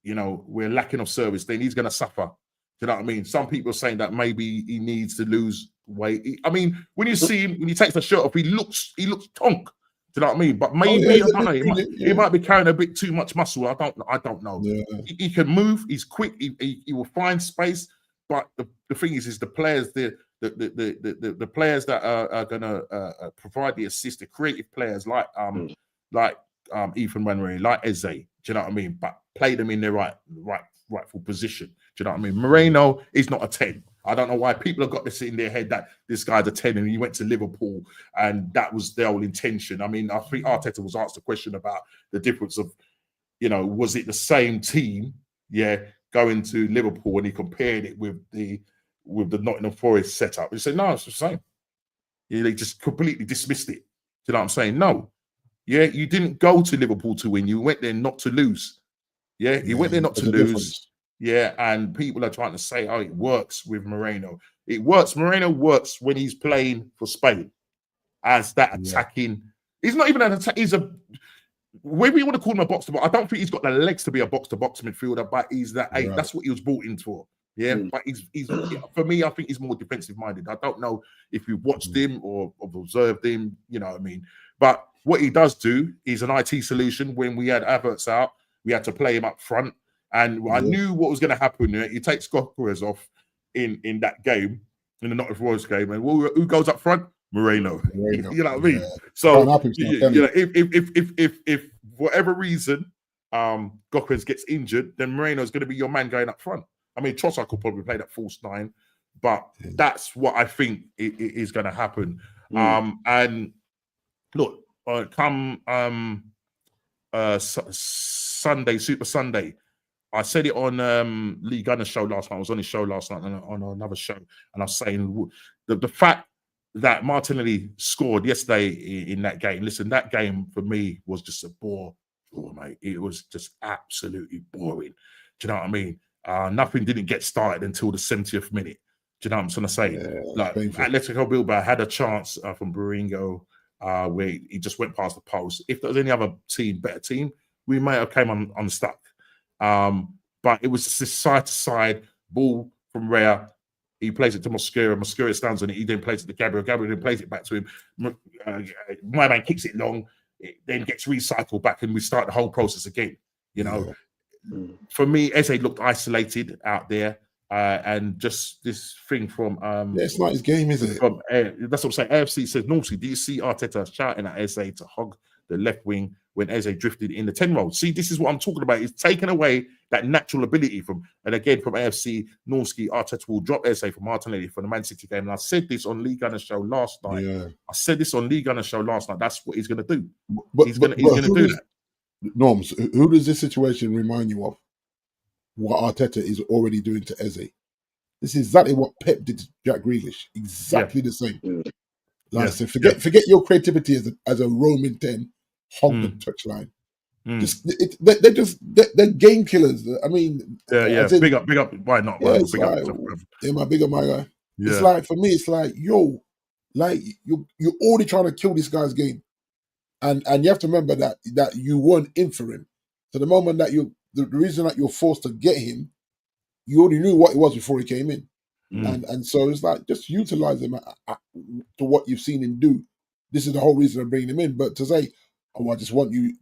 we're lacking of service, then he's going to suffer. you know what I mean? Some people are saying that maybe he needs to lose weight. I mean, when you see him, when he takes the shirt off, he looks tonk. Do you know what I mean? But maybe I don't know. He might be carrying a bit too much muscle. I don't know. Yeah. He can move. He's quick. He will find space. But the thing is the players, the players that are gonna provide the assist, the creative players like Ethan Wannery, like Eze. Do you know what I mean? But play them in their rightful position. Do you know what I mean? Moreno is not a 10. I don't know why people have got this in their head that this guy's a 10 and he went to Liverpool and that was their whole intention. I mean, I think Arteta was asked a question about the difference of, was it the same team, going to Liverpool, and he compared it with the Nottingham Forest setup. He said, no, it's the same. They just completely dismissed it. Do you know what I'm saying? No. Yeah, you didn't go to Liverpool to win. You went there not to lose. Yeah, you went there not to lose. Difference. Yeah, and people are trying to say, oh, it works with Moreno. It works. Moreno works when he's playing for Spain as that attacking. He's not even an attack. He's a, whether you want to call him a box to box, I don't think he's got the legs to be a box to box midfielder, but he's that eight. Right. That's what he was brought in for. Yeah, but he's for me, I think he's more defensive minded. I don't know if you've watched him or observed him, you know what I mean? But what he does do is an IT solution. When we had Havertz out, we had to play him up front. And I knew what was going to happen. You take Scott Perez off in that game, in the Nottingham Forest game, and who goes up front? Moreno. You know what I mean? Yeah. So if for whatever reason Gokres gets injured, then Moreno's going to be your man going up front. I mean, Trossard could probably play that false 9, but that's what I think is going to happen. And look, come Sunday, Super Sunday. I said it on Lee Gunner's show last night. I was on his show last night on another show, and I was saying the fact that Martinelli scored yesterday in that game. Listen, that game for me was just a bore, mate. It was just absolutely boring. Do you know what I mean? Nothing didn't get started until the 70th minute. Do you know what I'm trying to say? Yeah, Atletico Bilbao had a chance from Buringo where he just went past the post. If there was any other better team, we might have came unstuck. But it was this side-to-side ball from Rea. He plays it to Mosquera. Mosquera stands on it. He then plays it to Gabriel. Gabriel then plays it back to him. My man kicks it long. It then gets recycled back, and we start the whole process again. For me, Eze looked isolated out there, and just this thing from it's not his game, is it? That's what I'm saying. AFC says, Normally, do you see Arteta shouting at Eze to hog the left wing when Eze drifted in the 10 role? See, this is what I'm talking about. It's taken away that natural ability from AFC, Norski, Arteta will drop Eze for Martinelli for the Man City game. And I said this on Lee Gunner's show last night. Yeah. I said this on Lee Gunner's show last night. That's what he's going to do. He's going to do that. Norms, who does this situation remind you of? What Arteta is already doing to Eze. This is exactly what Pep did to Jack Grealish. Exactly the same. Like I said, forget your creativity as a Roman 10. Hog the touchline. They're game killers. I mean, big up. Why not? Yeah, big up, my guy. Yeah. It's like, for me, it's like, you're already trying to kill this guy's game, and you have to remember that you weren't in for him. So the moment that the reason that you're forced to get him, you already knew what it was before he came in, and so it's like, just utilize him to what you've seen him do. This is the whole reason I'm bringing him in. But to say, oh, I just want you,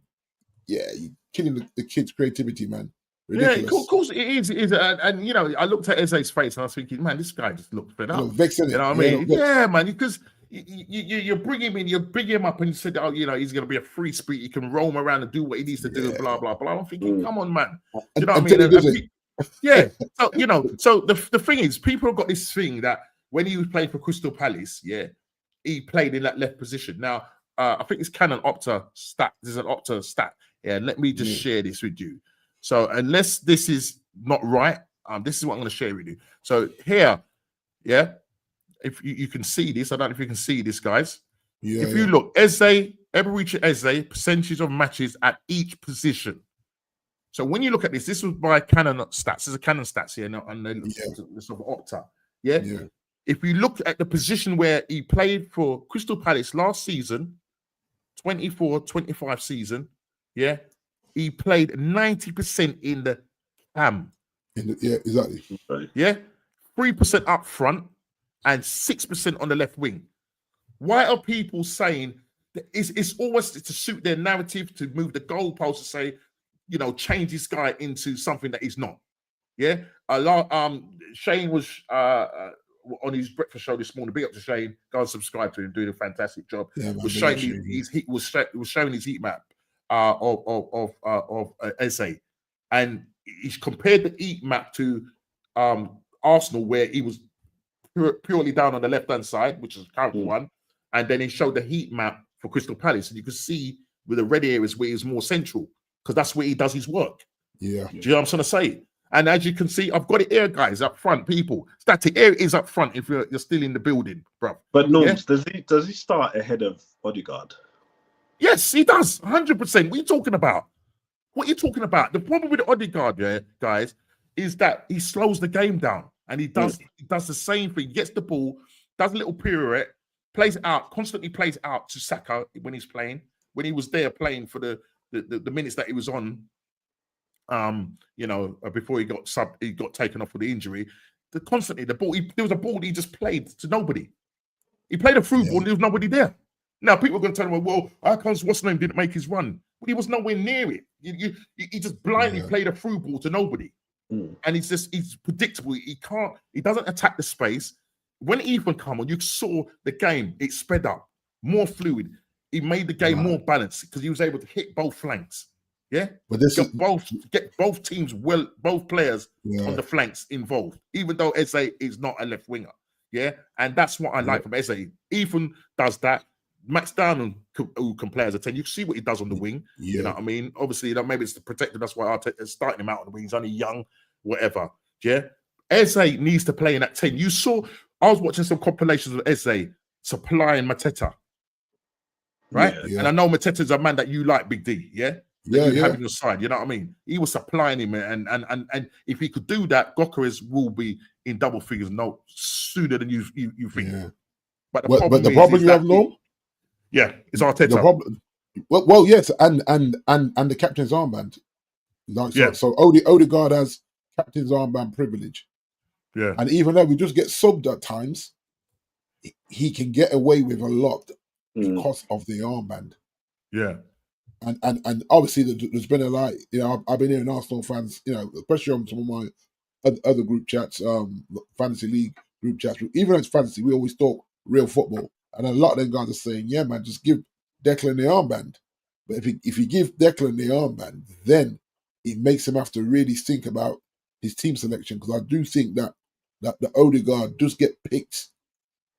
you're killing the kid's creativity, man. Ridiculous. Yeah, of course it is. It is. And I looked at Eze's face and I was thinking, man, this guy just looked fed up. Vexing it. You know what I mean? Yeah, man, because you bring him in, you bring him up and you said, he's going to be a free spirit. He can roam around and do what he needs to do, blah, blah, blah. I'm thinking, come on, man. You know what I mean? Yeah. So, the thing is, people have got this thing that when he was playing for Crystal Palace, he played in that left position. Now, I think it's Canon Opta stat. There's an Opta stat. Yeah, let me just share this with you. So unless this is not right, this is what I'm going to share with you. So here, if you can see this, I don't know if you can see this, guys. Yeah, if you look, Eberechi Eze, percentage of matches at each position. So when you look at this was by Canon stats. There's a Canon stats here, and this of Opta. Yeah. If you look at the position where he played for Crystal Palace last season, 24-25 season, he played 90% in the cam. Exactly. Yeah. 3% up front, and 6% on the left wing. Why are people saying that it's always to suit their narrative, to move the goalpost, to say, change this guy into something that he's not? Yeah. A lot. Shane was on his breakfast show this morning. Big up to Shane. Go and subscribe to him, doing a fantastic job. Yeah, was showing his heat map of Eze, and he's compared the heat map to Arsenal, where he was purely down on the left hand side, which is the current one, and then he showed the heat map for Crystal Palace, and you could see with the red areas where he's more central, because that's where he does his work. Yeah. Do you know what I'm trying to say? And as you can see, I've got it here, guys, up front, people. Static, here it is up front if you're still in the building, bro. But Norms, does he start ahead of Odegaard? Yes, he does, 100%. What are you talking about? What are you talking about? The problem with Odegaard, guys, is that he slows the game down, and he does the same thing. He gets the ball, does a little pirouette, plays it out, constantly plays it out to Saka when he's playing. When he was there playing for the minutes that he was on, before he got taken off with the injury. Constantly the ball. There was a ball he just played to nobody. He played a through ball and there was nobody there. Now people are going to tell him, well, how comes what's name didn't make his run? Well, he was nowhere near it. He just blindly played a through ball to nobody, and he's predictable. He doesn't attack the space. When Ethan come on, you saw the game. It sped up, more fluid. He made the game more balanced because he was able to hit both flanks. Yeah, but get both teams both players on the flanks involved, even though Eze is not a left winger. Yeah, and that's what I like from Eze. Ethan does that. Max Downham, who can play as a 10, you can see what he does on the wing. Yeah. You know what I mean? Obviously, maybe it's to protect him. That's why Arteta's starting him out on the wing. He's only young, whatever. Yeah, Eze needs to play in that 10. You saw, I was watching some compilations of Eze supplying Mateta. Right? Yeah. And I know Mateta's a man that you like, Big D, yeah? That you have on your side, you know what I mean? He was supplying him, and if he could do that, Gokares will be in double figures sooner than you think. Yeah. But the problem you have, Norm? Yeah, it's Arteta. The problem, well, yes, and the captain's armband. So Odegaard has captain's armband privilege. Yeah, and even though we just get subbed at times, he can get away with a lot because of the armband. Yeah. And obviously there's been a lot, I've been hearing Arsenal fans, especially on some of my other group chats, fantasy league group chats. Even though it's fantasy, we always talk real football, and a lot of them guys are saying, "Yeah, man, just give Declan the armband." But if you give Declan the armband, then it makes him have to really think about his team selection, because I do think that the Odegaard does get picked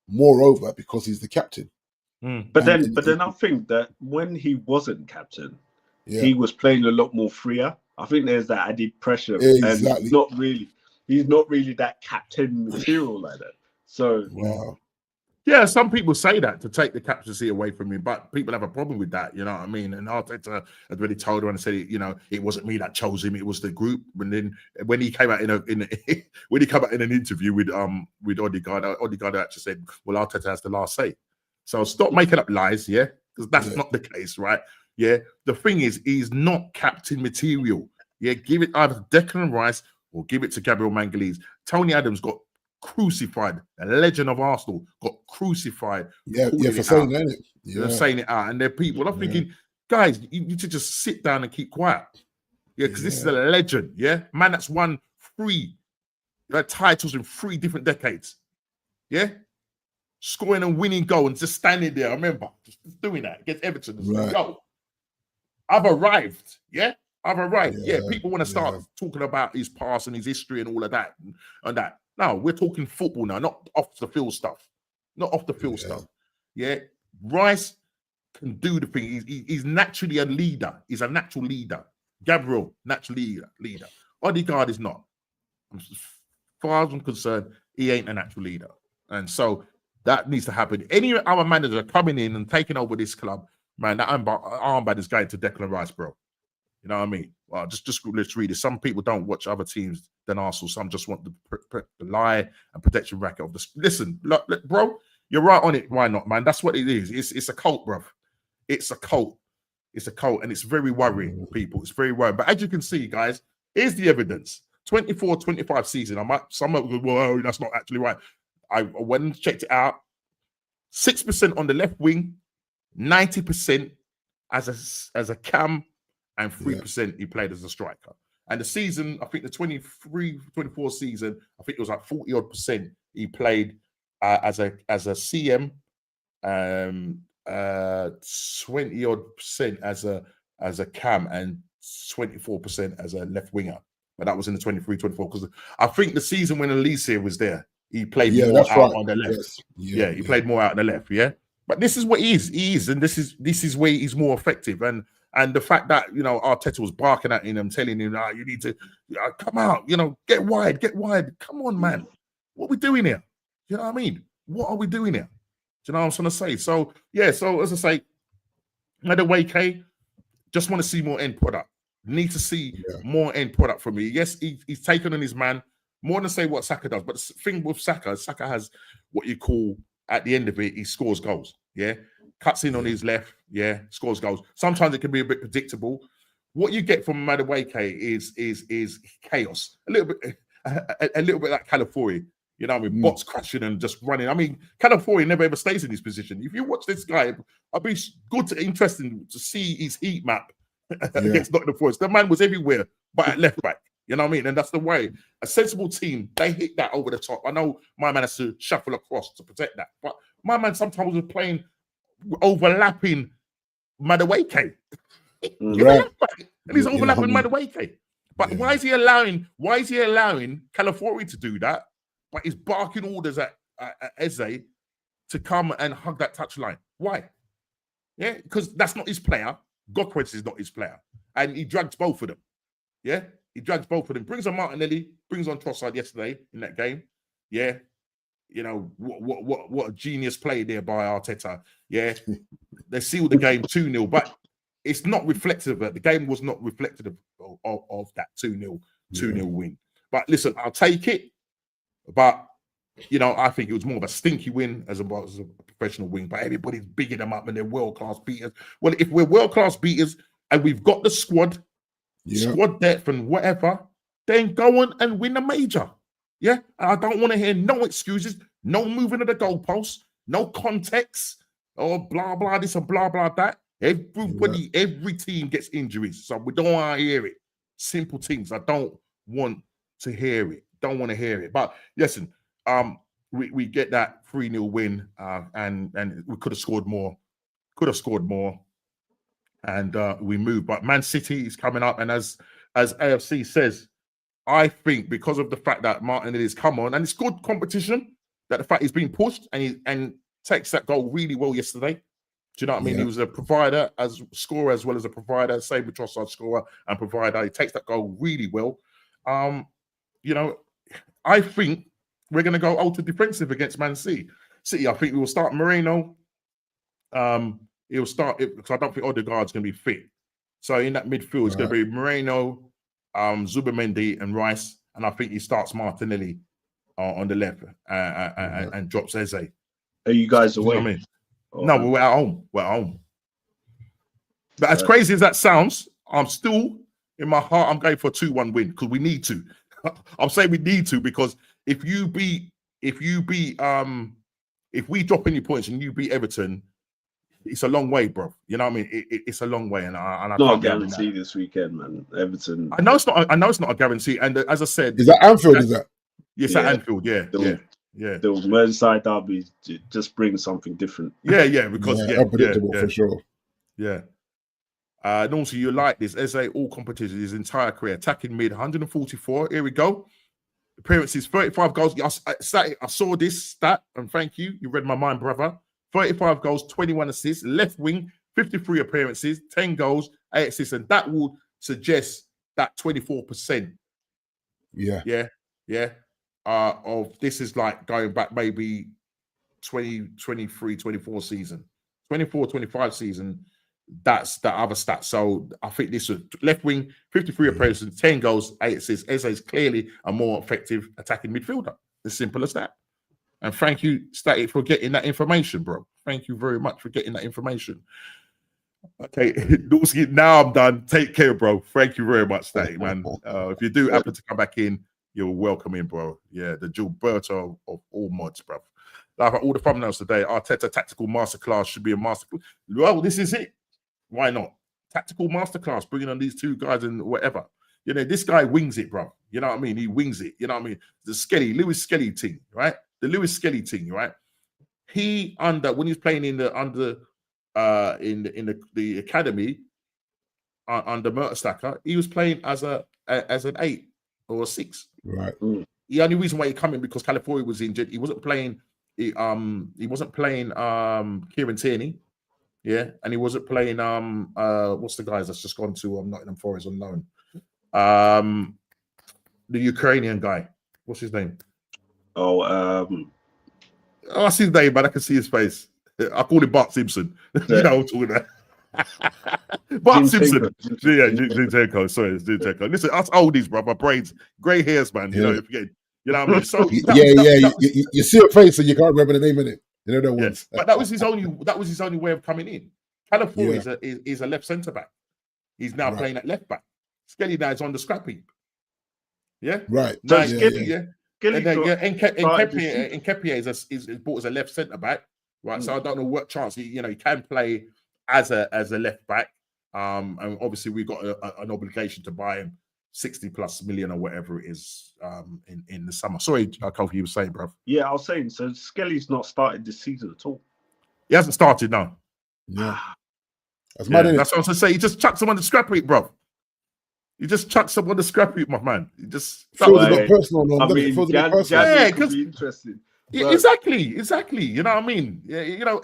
moreover because he's the captain. But then I think that when he wasn't captain, he was playing a lot more freer. I think there's that added pressure, and he's not really that captain material like that. So yeah, some people say that to take the captaincy away from me, but people have a problem with that. You know what I mean? And Arteta had really told her and said, it wasn't me that chose him; it was the group. And then when he came out in an interview with Odegaard, Odegaard actually said, "Well, Arteta has the last say." So stop making up lies, because that's not the case, right? Yeah, the thing is, he's not captain material. Yeah, give it either to Declan Rice or give it to Gabriel Magalhaes. Tony Adams got crucified. The legend of Arsenal got crucified. For saying that. Yeah, saying it out, and there are people. I'm thinking, guys, you need to just sit down and keep quiet. Yeah, because this is a legend. Yeah, man, that's won 3 titles in 3 different decades. Yeah. Scoring and winning goal and just standing there. I remember just doing that against Everton. Yo, I've arrived. Yeah, I've arrived. Yeah, people want to start talking about his past and his history and all of that and that. No, we're talking football now, not off the field stuff. Not off the field stuff. Yeah, Rice can do the thing. He's naturally a leader. He's a natural leader. Gabriel, naturally leader. Odegaard is not. As far as I'm concerned, he ain't a natural leader, and so. That needs to happen. Any other manager coming in and taking over this club, man, that armband is going to Declan Rice, bro. You know what I mean? Well, just let's read it. Some people don't watch other teams than Arsenal. Some just want the lie and protection racket of the. Listen, look, bro, you're right on it. Why not, man? That's what it is. It's a cult, bro. It's a cult. It's a cult, and it's very worrying, people. It's very worrying. But as you can see, guys, here's the evidence. 24-25 season. Some of them go, well, that's not actually right. I went and checked it out. 6% on the left wing, 90% as a cam, and 3% he played as a striker. And the season, I think the 23-24 season, I think it was like 40-odd% he played as a CM, 20-odd% as a cam, and 24% as a left winger. But that was in the 23-24, because I think the season when Elise was there, he played more out on the left. Yes. He played more out on the left. Yeah, but this is what he is, and this is where he's more effective. And the fact that Arteta was barking at him and telling him, you need to come out, get wide. Come on, man, what are we doing here? You know what I mean? What are we doing here? Do you know what I'm trying to say? So yeah, so as I say, Madueke, just want to see more end product. Need to see more end product from me. Yes, he's taken on his man. More than say what Saka does, but the thing with Saka has what you call, at the end of it, he scores goals. Yeah, cuts in on his left. Yeah, scores goals. Sometimes it can be a bit predictable. What you get from Madueke is chaos. A little bit like Calafiori. You know what I mean? Bots crashing and just running. I mean, Calafiori never ever stays in his position. If you watch this guy, I'd be interesting to see his heat map against Nottingham Forest. The man was everywhere, but at left back. You know what I mean? And that's the way. A sensible team, they hit that over the top. I know my man has to shuffle across to protect that. But my man sometimes was playing overlapping Madueke. And he's overlapping Madueke. But why is he allowing Calafiori to do that? But he's barking orders at Eze to come and hug that touchline. Why? Yeah, because that's not his player. Gokwets is not his player. And he drags both of them. Yeah? He drags both of them. Brings on Martinelli, brings on Trossard yesterday in that game. Yeah. What a genius play there by Arteta. Yeah. They sealed the game 2-0, but it's not reflective of it. The game was not reflective of that 2-0 win. But listen, I'll take it. But I think it was more of a stinky win as a professional win. But everybody's bigging them up and they're world-class beaters. Well, if we're world-class beaters and we've got the squad depth and whatever, then go on and win a major. Yeah, and I don't want to hear no excuses, no moving of the goalposts, no context, or blah blah this and blah blah that. Every team gets injuries, so we don't want to hear it. Simple things. I don't want to hear it. Don't want to hear it. But listen, we get that 3-0 win, and we could have scored more. And we move. But Man City is coming up, and as AFC says, I think because of the fact that Martinelli has come on, and it's good competition, that the fact he's being pushed and takes that goal really well yesterday. Do you know what I mean? He was a provider, as scorer as well as a provider, same with Trossard, scorer and provider. He takes that goal really well. I think we're going to go ultra defensive against Man City. I think we will start Moreno. He'll start it because I don't think Odegaard's going to be fit. So in that midfield, it's going to be Moreno, Zubimendi, and Rice. And I think he starts Martinelli on the left and drops Eze. Are you guys away? You know what I mean? No, we're at home. We're at home. But as crazy as that sounds, I'm still, in my heart, I'm going for a 2-1 win because we need to. I'm saying we need to because if we drop any points and you beat Everton, it's a long way, bro. You know what I mean? It's a long way, and I not a guarantee this weekend, man. Everton. I know it's not a guarantee, and as I said, is that Anfield? Is that? Yes, at Anfield. Yeah. The Merseyside derby just brings something different. Yeah, because unpredictable for sure. Yeah. And also, you like this. Eze, all competitions, his entire career, attacking mid, 144. Here we go. Appearances, 35 goals. I saw this stat, and thank you. You read my mind, brother. 35 goals, 21 assists. Left wing, 53 appearances, 10 goals, 8 assists. And that would suggest that 24%. Yeah. Of this is like going back maybe 2023, 24 season. 24, 25 season. That's the other stat. So I think this was left wing, 53 appearances, 10 goals, 8 assists. Eze is clearly a more effective attacking midfielder. As simple as that. And thank you, Static, for getting that information, bro. Thank you very much for getting that information. Okay, Dawski, now I'm done. Take care, bro. Thank you very much, Statty, man. If you do happen to come back in, you're welcome in, bro. Yeah, the Gilberto of all mods, bro. Like all the thumbnails today, Arteta Tactical Masterclass should be a masterclass. Well, this is it. Why not? Tactical Masterclass, bringing on these two guys and whatever. You know, this guy wings it, bro. You know what I mean? He wings it. You know what I mean? The Lewis Skelly team, right? The Lewis Skelly team, right? He when he's playing in the the academy under Mertesacker, he was playing as an 8 or a 6. Right. The only reason why he come in because California was injured. He wasn't playing. He wasn't playing Kieran Tierney, yeah, and he wasn't playing what's the guys that's just gone to Nottingham Forest on loan, the Ukrainian guy. What's his name? What's his name, man? I can see his face. I call him Bart Simpson. You know what I'm talking about. Bart Simpson. Yeah, Zinchenko. Sorry, it's Zinchenko. Listen, us oldies, bro. My brains, grey hairs, man. You know, if you know what I mean? So you see a face and you can't remember the name in it. You know that ones. But that was his only way of coming in. California is a left centre back. He's now playing at left back. Skelly now is on the scrap heap. Yeah, right. So Skelly, and Kepier is bought as a left centre back. Right, so I don't know what chance he can play as a left back. And obviously we've got an obligation to buy him 60+ million or whatever it is in the summer. Sorry, Kofi, you were saying, bro. Yeah, I was saying. So Skelly's not started this season at all. He hasn't started now. Yeah, that's what I was going to say. He just chucks him on the scrap heap, bro. You just chucks him on the scrap heap, my man. You just feels a bit personal. Yeah, because interesting. Yeah, exactly. You know what I mean? Yeah, you know,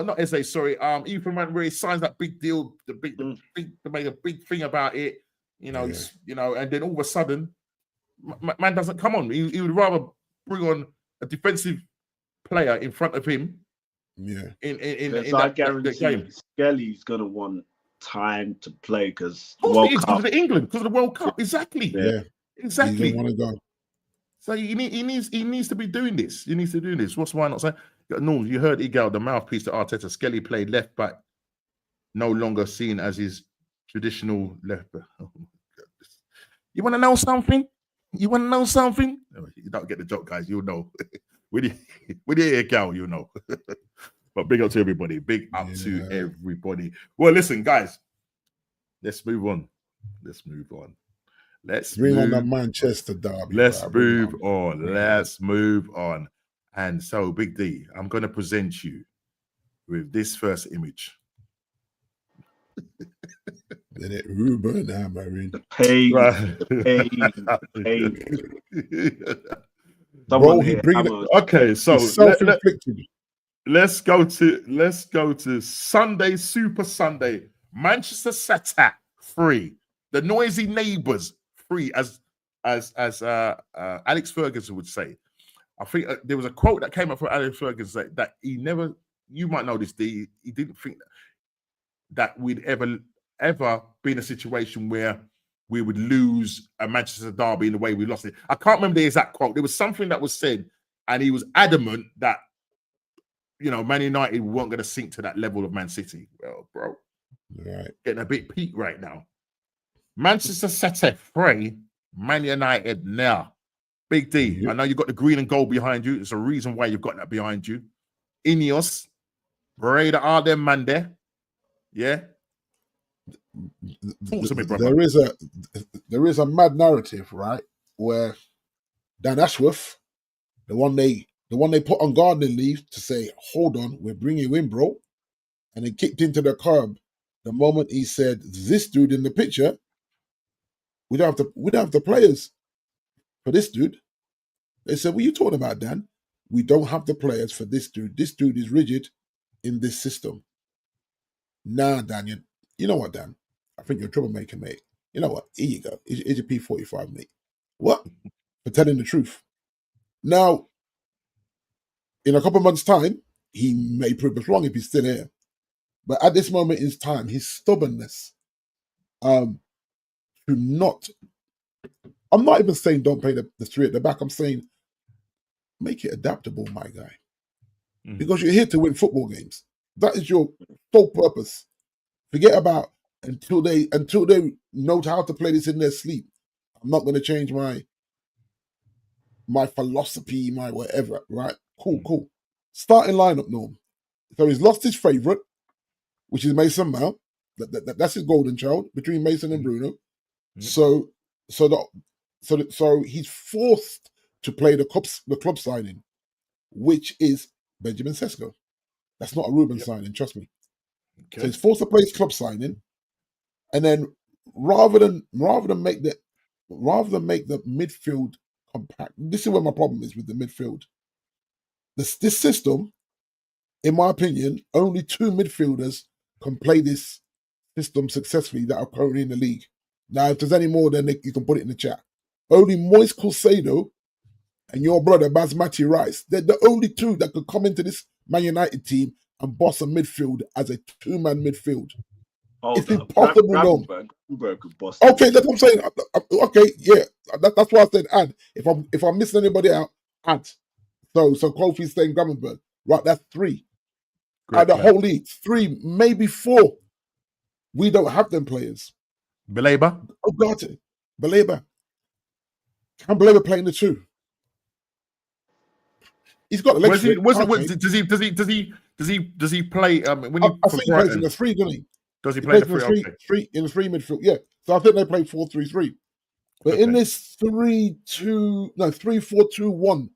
not Eze, sorry. Ethan Manbury signs that big deal, the big to make a big thing about it. You know, and then all of a sudden, man doesn't come on. He would rather bring on a defensive player in front of him. Yeah. I guarantee Skelly's gonna want time to play because because of England, because of the World Cup. Exactly. Yeah. Exactly. He want to go. So he needs to be doing this. He needs to do this. Why not say? No, you heard Igal, the mouthpiece to Arteta. Skelly played left back, no longer seen as his traditional left back. Oh my goodness. You want to know something? You don't get the joke, guys. You'll know. when you hear Igal, you'll know. But big up to everybody. Big up to everybody. Well, listen, guys. Let's move on. Let's bring on the Manchester derby. Let's move on. And so, Big D, I'm going to present you with this first image. Then it Ruben hammering. Pain. Okay, so self-inflicted. Let's go to Sunday, Super Sunday. Manchester City 3. The noisy neighbours 3, as Alex Ferguson would say. I think there was a quote that came up from Alex Ferguson that he never. You might know this, D. He didn't think that we'd ever be in a situation where we would lose a Manchester derby in the way we lost it. I can't remember the exact quote. There was something that was said, and he was adamant that Man United weren't going to sink to that level of Man City. Well, bro, getting a bit peaked right now. Manchester City 3, Man United now. Big D, I know you've got the green and gold behind you. There's a reason why you've got that behind you. Ineos, Breda are them man there. Yeah. Talk to me, brother. There is a mad narrative, right? Where Dan Ashworth, the one they put on gardening leave to say, hold on, we're bringing you in, bro. And then kicked into the curb the moment he said, this dude in the picture, we don't have the players for this dude. They said, what are you talking about, Dan? We don't have the players for this dude. This dude is rigid in this system. Nah, Dan, you know what, Dan? I think you're a troublemaker, mate. You know what? Here you go. Here's your P45, mate. What? For telling the truth. Now, in a couple of months' time, he may prove us wrong if he's still here. But at this moment in time, his stubbornness to not... I'm not even saying don't play the 3 at the back. I'm saying make it adaptable, my guy. Because you're here to win football games. That is your sole purpose. Forget about until they know how to play this in their sleep. I'm not going to change my philosophy, my whatever. Right? Cool. Starting lineup, Norm. So he's lost his favorite, which is Mason Mount. That's his golden child between Mason and Bruno. So he's forced to play the club signing, which is Benjamin Sesko. That's not a Ruben signing, trust me. Okay. So he's forced to play his club signing, and then rather than make the midfield compact. This is where my problem is with the midfield. This system, in my opinion, only 2 midfielders can play this system successfully that are currently in the league. Now, if there's any more, then you can put it in the chat. Only Moise Caicedo and your brother Basmati Rice. They're the only 2 that could come into this Man United team and boss a midfield as a 2-man midfield. It's impossible, no. Okay, that's what I'm saying. Okay, yeah, that's why I said add. If I'm missing anybody out, add. So Kofi's saying Gravenberg. Right, that's 3. Out the whole league, 3, maybe 4. We don't have them players. Baleba? Oh, got it. Baleba. Can Baleba play in the 2? He's got the legs. Does he play? When I think he plays in the 3, doesn't he? Does he play in the 3? Okay. In the 3 midfield, yeah. So I think they play 4-3-3. But in this 3-4-2-1,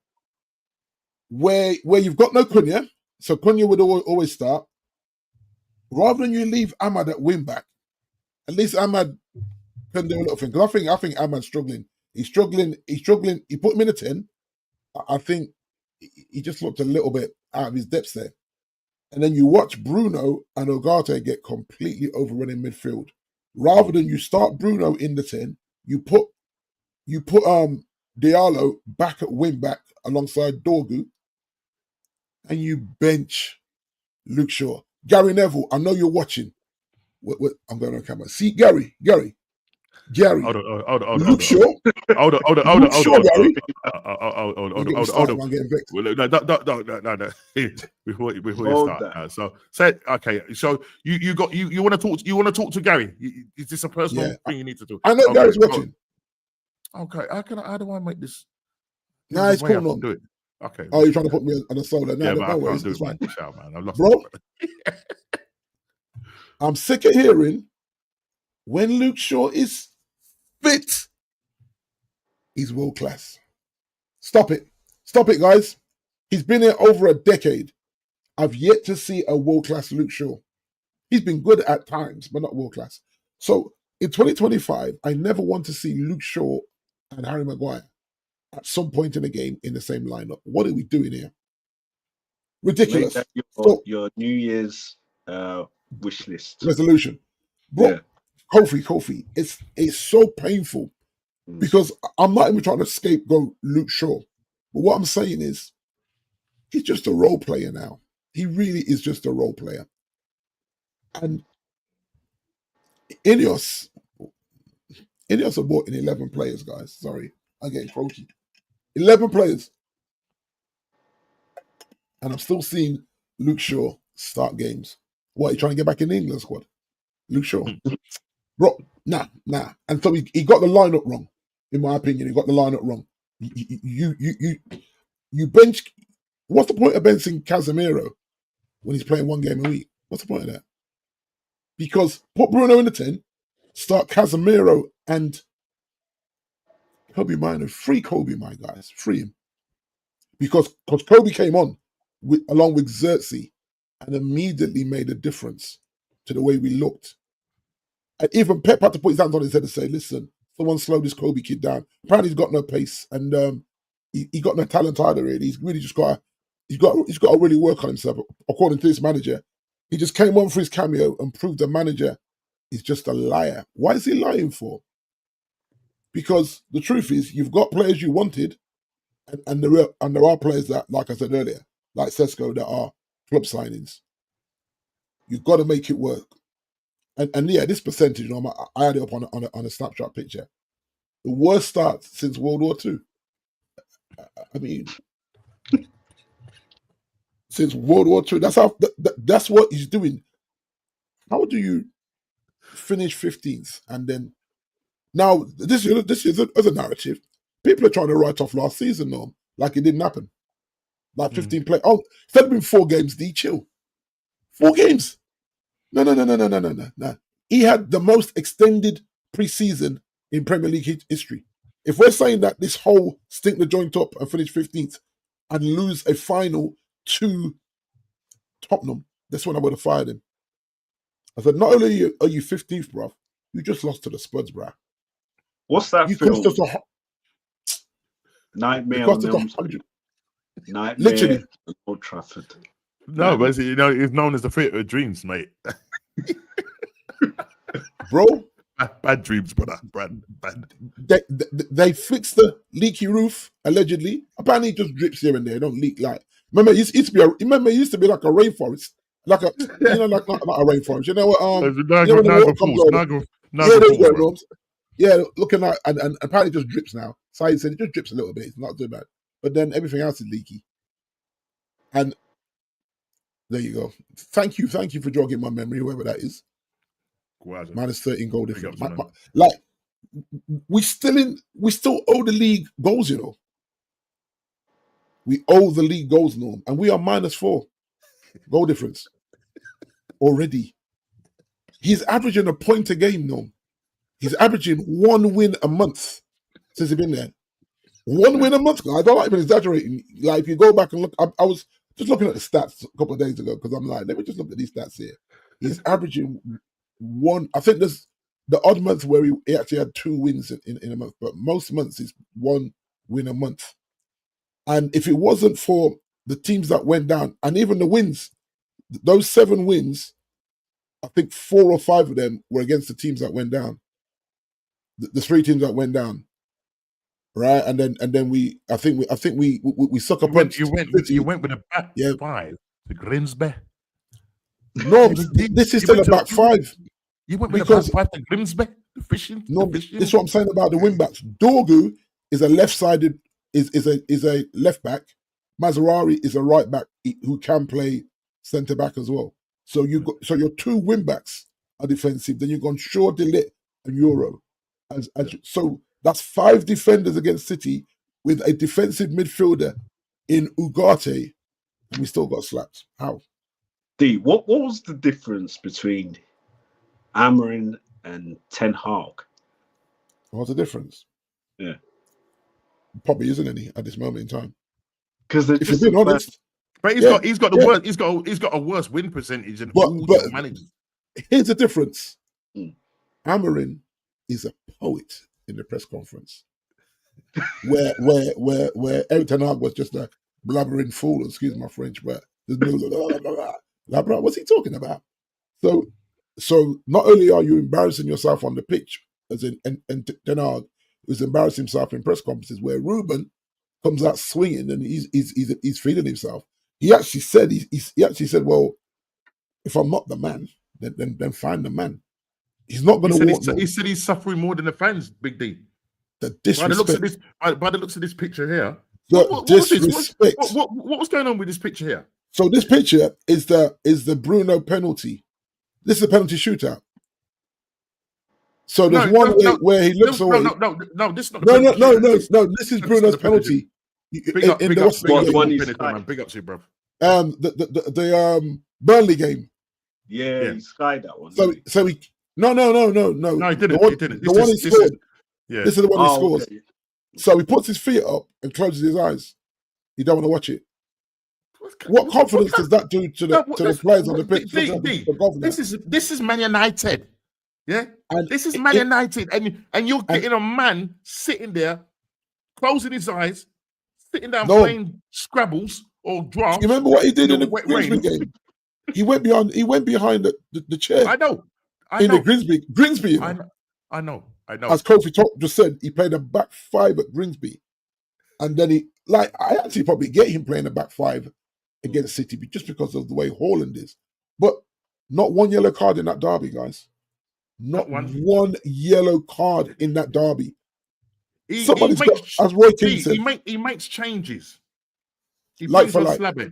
where you've got no Cunha, so Cunha would always start. Rather than you leave Ahmad at wing back, at least Ahmad can do a little thing. Because I think Ahmad's struggling. He's struggling. He put him in a 10. I think he just looked a little bit out of his depths there. And then you watch Bruno and Ugarte get completely overrun in midfield. Rather than you start Bruno in the 10, you put Diallo back at wing back alongside Dorgu, and you bench Luke Shaw. Gary Neville, I know you're watching. I'm going on camera. See, Gary. Hold on. Luke Shaw. Hold on. I'm getting vexed. No. Before you start. So say okay. So you want to talk? You want to talk to Gary? Is this a personal thing you need to do? I know Gary's watching. Okay. How do I make this? Nah, it's cool. Do it. Okay. Oh, you're trying to put me on a solo? No, but no worries. It's fine. Man. I've lost bro. I'm sick of hearing when Luke Shaw is fit, he's world class. Stop it, guys. He's been here over a decade. I've yet to see a world class Luke Shaw. He's been good at times, but not world class. So in 2025, I never want to see Luke Shaw and Harry Maguire at some point in the game in the same lineup. What are we doing here? Ridiculous. Make that your New Year's wish list resolution, bro. Yeah. Kofi, it's so painful because I'm not even trying to scapegoat Luke Shaw, but what I'm saying is he's just a role player now. He really is just a role player. And Ineos have bought in 11 players, guys. Sorry, I'm getting croaky. 11 players, and I'm still seeing Luke Shaw start games. What, you trying to get back in the England squad? Luke Shaw. Bro, nah. And so he got the lineup wrong, in my opinion. He got the lineup wrong. You bench. What's the point of benching Casemiro when he's playing 1 game a week? What's the point of that? Because put Bruno in the 10, start Casemiro and Kobe Mino. Free Kobe, my guys. Free him. Because Kobe came on along with Xerxes and immediately made a difference to the way we looked. And even Pep had to put his hands on his head and say, listen, someone slow this Kobe kid down. Apparently he's got no pace and he got no talent either, really. He's really just got to really work on himself. According to this manager, he just came on for his cameo and proved the manager is just a liar. Why is he lying for? Because the truth is, you've got players you wanted, and there are players that, like I said earlier, like Sesko, that are club signings. You've got to make it work. And yeah, this percentage, I had it up on a snapshot picture. The worst start since World War II. I mean, since World War II, that's what he's doing. How do you finish 15th, and then now this is a narrative. People are trying to write off last season, though, like it didn't happen. Like 15 play. Oh, instead of being 4 games, chill. 4 games. No. He had the most extended preseason in Premier League history. If we're saying that this whole stink the joint up and finish 15th and lose a final to Tottenham, that's when I would have fired him. I said, not only are you 15th, bruv, you just lost to the Spurs, bruv. What's that You film? cost us Nightmare on Elm Street. Nightmare Literally. at Old Trafford. No, but it's known as the theatre of dreams, mate. Bro, bad dreams, brother. Bad. They fixed the leaky roof allegedly. Apparently, it just drips here and there. It don't leak like. Remember, it used to be like a rainforest, like a like not a rainforest. You know what? Niagara Falls. Yeah, looking like and apparently it just drips now. Science said it just drips a little bit. It's not too bad, but then everything else is leaky. And there you go. Thank you for jogging my memory, whoever that is. Minus 13 goal difference. Like we still owe the league goals, you know. We owe the league goals, Norm, and we are -4 goal difference already. He's averaging a point a game, Norm. He's averaging 1 win a month since he's been there. 1 win a month, guys. I don't like even exaggerating. Like if you go back and look, I was just looking at the stats a couple of days ago because I'm like, let me just look at these stats here. He's averaging 1. I think there's the odd month where he actually had 2 wins in a month, but most months is 1 win a month. And if it wasn't for the teams that went down, and even the wins, those 7 wins, I think 4 or 5 of them were against the teams that went down. The 3 teams that went down, right? And then we sucker punched. You went with a back 5 to Grimsby. No, this is still a back 5. You went with a back 5 to Grimsby. This is what I'm saying about the wing backs. Dorgu is a left-sided is a left back. Mazarari is a right back who can play centre back as well. So your 2 wing backs are defensive. Then you've gone Shaw, Delit, and Euro. So that's 5 defenders against City with a defensive midfielder in Ugarte, and we still got slapped. How? D, what was the difference between Amorim and Ten Hag? What's the difference? Yeah. Probably isn't any at this moment in time. Because if you're being honest, but he's got a worse win percentage than all the managers. Here's the difference. Amorim is a poet in the press conference, where Eric Ten Hag was just a blabbering fool. Excuse my French, but there's no blah. What's he talking about? So not only are you embarrassing yourself on the pitch, as in and Ten Hag was embarrassing himself in press conferences, where Ruben comes out swinging and he's feeling himself. He actually said, well, if I'm not the man, then find the man. He's not going to walk. He said he's suffering more than the fans, Big D. The disrespect. By the looks of this picture here. What was going on with this picture here? So this picture is the Bruno penalty. This is a penalty shootout. So there's where he looks away. No, this is not. No. This is Bruno's penalty. Big up to you, big up to you, bro. The Burnley game. Yeah, he skied that one. So he. No, he didn't. The one he scored. This is the one he scores. Okay. So he puts his feet up and closes his eyes. He don't want to watch it. What confidence does that do to the players on the pitch? This is Man United. Yeah, and this is Man United, and you're getting a man sitting there, closing his eyes, sitting down playing Scrabbles or drafts. You remember what he did in the Grimsby game? He went behind the chair. I know. In the Grimsby. You know? I know. As Kofi just said, he played a back 5 at Grimsby, and then I actually probably get him playing a back 5 against City just because of the way Haaland is, but not 1 yellow card in that derby, guys. Not one yellow card in that derby. As Roy King said, he makes changes. He brings on Slabbed.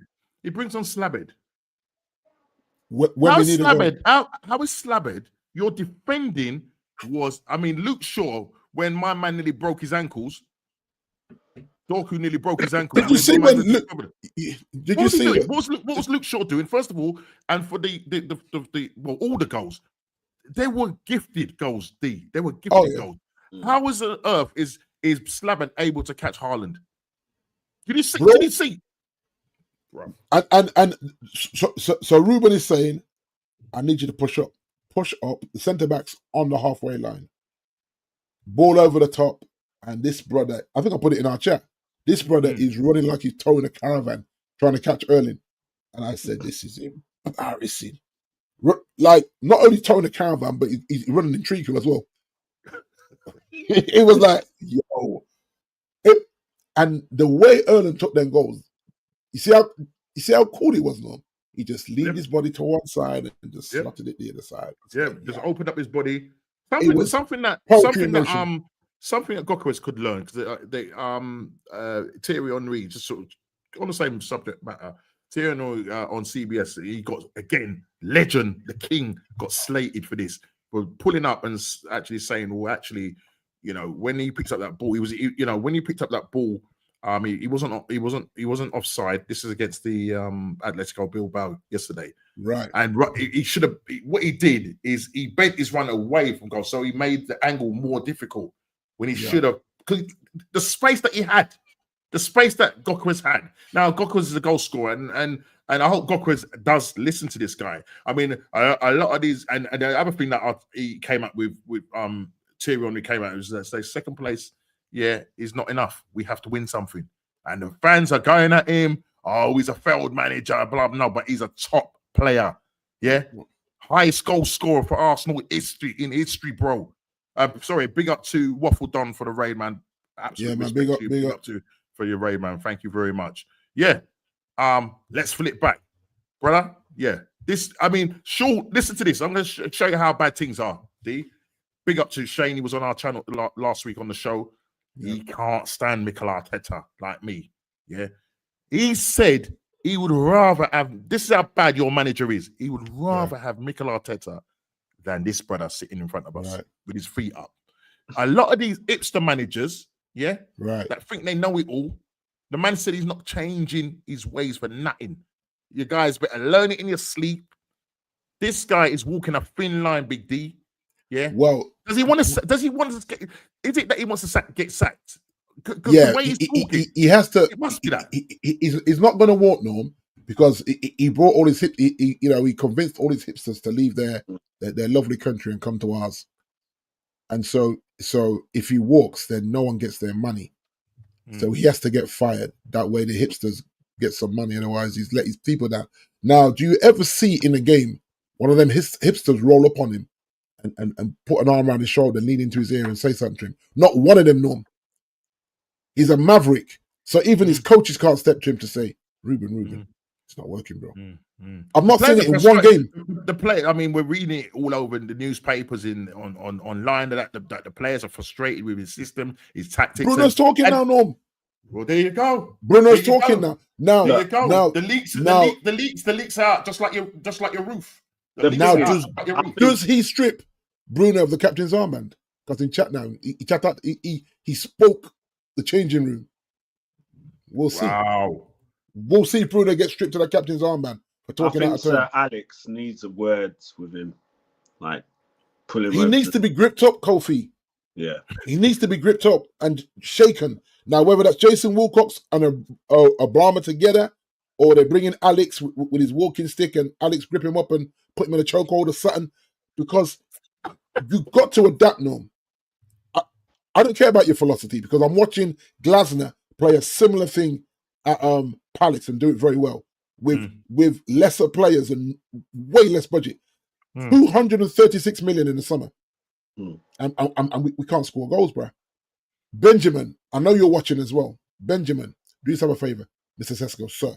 How is Slabbed your defending was, I mean, Luke Shaw, when my man nearly broke his ankles, Dorku nearly broke his ankles. Did you see when Luke? What Did you was he see doing? What was Luke Shaw doing? First of all, and for the well, all the goals, they were gifted goals. They were gifted goals. How is on earth is Slaven able to catch Haaland? Did you see? Bro, did you see? And so Ruben is saying, I need you to push up the centre backs on the halfway line, ball over the top, and this brother, I think I put it in our chat. This brother is running like he's towing a caravan trying to catch Erling, and I said, this is embarrassing. Like not only towing a caravan, but he's running in treacle as well. It was like, yo, and the way Erling took them goals, you see how cool he was, no? He just leaned his body to one side and just slotted it the other side. Just opened up his body. Something that Gokaris could learn, because Thierry Henry, just sort of on the same subject matter. Thierry Henry on CBS, he got, again, legend, the king, got slated for this, for pulling up and actually saying, well, actually, you know, when he picked up that ball, when he picked up that ball, he wasn't offside. This is against the Atletico Bilbao yesterday, right? And he should have. What he did is he bent his run away from goal, so he made the angle more difficult when he should have. Because the space that he had, the space that Gokaris had. Now Gokaris is a goal scorer, and I hope Gokaris does listen to this guy. I mean, a lot of these, and the other thing that he came up with Thierry Henry came out was that second place. Yeah, is not enough. We have to win something. And the fans are going at him. Oh, he's a failed manager, blah, blah, no, but he's a top player. Yeah. Highest goal scorer for Arsenal in history, bro. Sorry, big up to Waffle Don for the raid, man. Absolutely, man, big up to for your raid, man. Thank you very much. Yeah. Let's flip back, brother. Yeah. Listen to this. I'm going to show you how bad things are, D. Big up to Shane. He was on our channel last week on the show. He can't stand Mikel Arteta like me. Yeah. He said he would rather have, this is how bad your manager is. He would rather have Mikel Arteta than this brother sitting in front of us with his feet up. A lot of these hipster managers, that think they know it all. The man said he's not changing his ways for nothing. You guys better learn it in your sleep. This guy is walking a thin line, Big D. Yeah. Well, does he want to get? Is it that he wants to get sacked? The way he's talking, he has to. It must be that he's not going to walk, Norm, because he brought all his he convinced all his hipsters to leave their lovely country and come to ours. And so if he walks, then no one gets their money. So he has to get fired. That way the hipsters get some money. Otherwise, he's let his people down. Now, do you ever see in a game one of them hipsters roll up on him and put an arm around his shoulder, lean into his ear and say something to him? Not one of them, Norm. He's a maverick. So even his coaches can't step to him to say, Ruben, it's not working, bro. I'm not saying it in one game. The play, I mean, we're reading it all over in the newspapers, online that the players are frustrated with his system, his tactics. Bruno's talking now, Norm. Well, there you go. Bruno's talking now. Now, there you go. Now, the leaks out just like your roof. Does he strip Bruno of the captain's armband? Because in chat now, he spoke the changing room. We'll see. Wow. We'll see if Bruno gets stripped to the captain's armband for talking out of turn. Sir Alex needs a word with him, like pull him. He needs to be gripped up, Kofi. Yeah, he needs to be gripped up and shaken. Now, whether that's Jason Wilcox and a Brahma together, or they bring in Alex with his walking stick and Alex grip him up and put him in a chokehold or something, because you've got to adapt, Norm. I don't care about your philosophy, because I'm watching Glasner play a similar thing at Palace and do it very well with lesser players and way less budget. 236 million in the summer, and we can't score goals, bro. Benjamin, I know you're watching as well. Benjamin, do us a favor, Mr. Sesko, sir.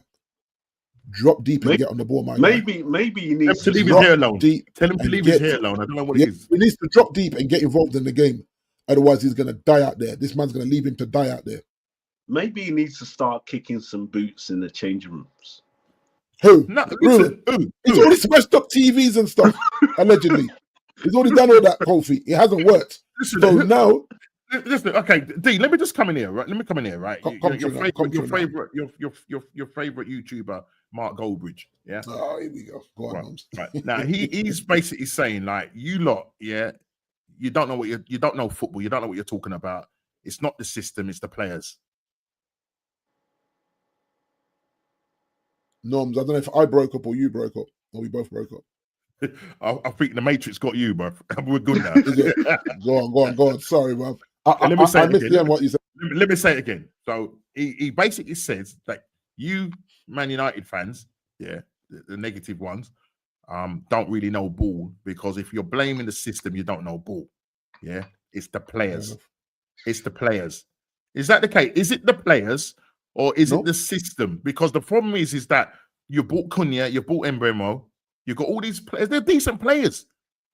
Drop deep and get on the ball, my guy. Maybe you need to leave his hair alone. Tell him to leave his hair alone. I don't know what it is. He needs to drop deep and get involved in the game. Otherwise, he's going to die out there. This man's going to leave him to die out there. Maybe he needs to start kicking some boots in the changing rooms. Who? No, listen, he's already smashed up TVs and stuff, allegedly. He's already done all that, Kofi. It hasn't worked. Listen, So now, listen. Okay, D. Let me just come in here, right? Let me come in here, right? Your favorite YouTuber, Mark Goldbridge. Yeah. Oh, here we go. Go on, Right. Holmes. Right. Now he's basically saying like, you lot, yeah, you don't know what you don't know football. You don't know what you're talking about. It's not the system. It's the players. Norms, I don't know if I broke up or you broke up, or we both broke up. I think the Matrix got you, bro. We're good now. Is it? Go on. Sorry, bro. Let me say I it missed again. the end what you said. Let me say it again. So he basically says that you Man United fans, yeah, the negative ones, don't really know ball, because if you're blaming the system, you don't know ball. Yeah, it's the players. It's the players. Is that the case? Is it the players or is it the system? Because the problem is that you bought Cunha, you bought Embremo, you got all these players. They're decent players,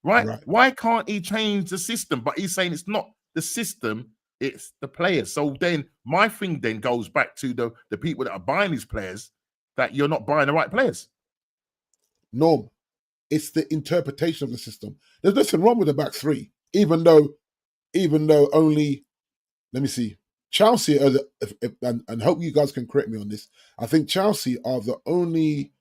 right? Why can't he change the system? But he's saying it's not the system, it's the players. So then my thing then goes back to the people that are buying these players, that you're not buying the right players. Norm, it's the interpretation of the system. There's nothing wrong with the back three, even though only, let me see, Chelsea are and hope you guys can correct me on this. I think Chelsea are the only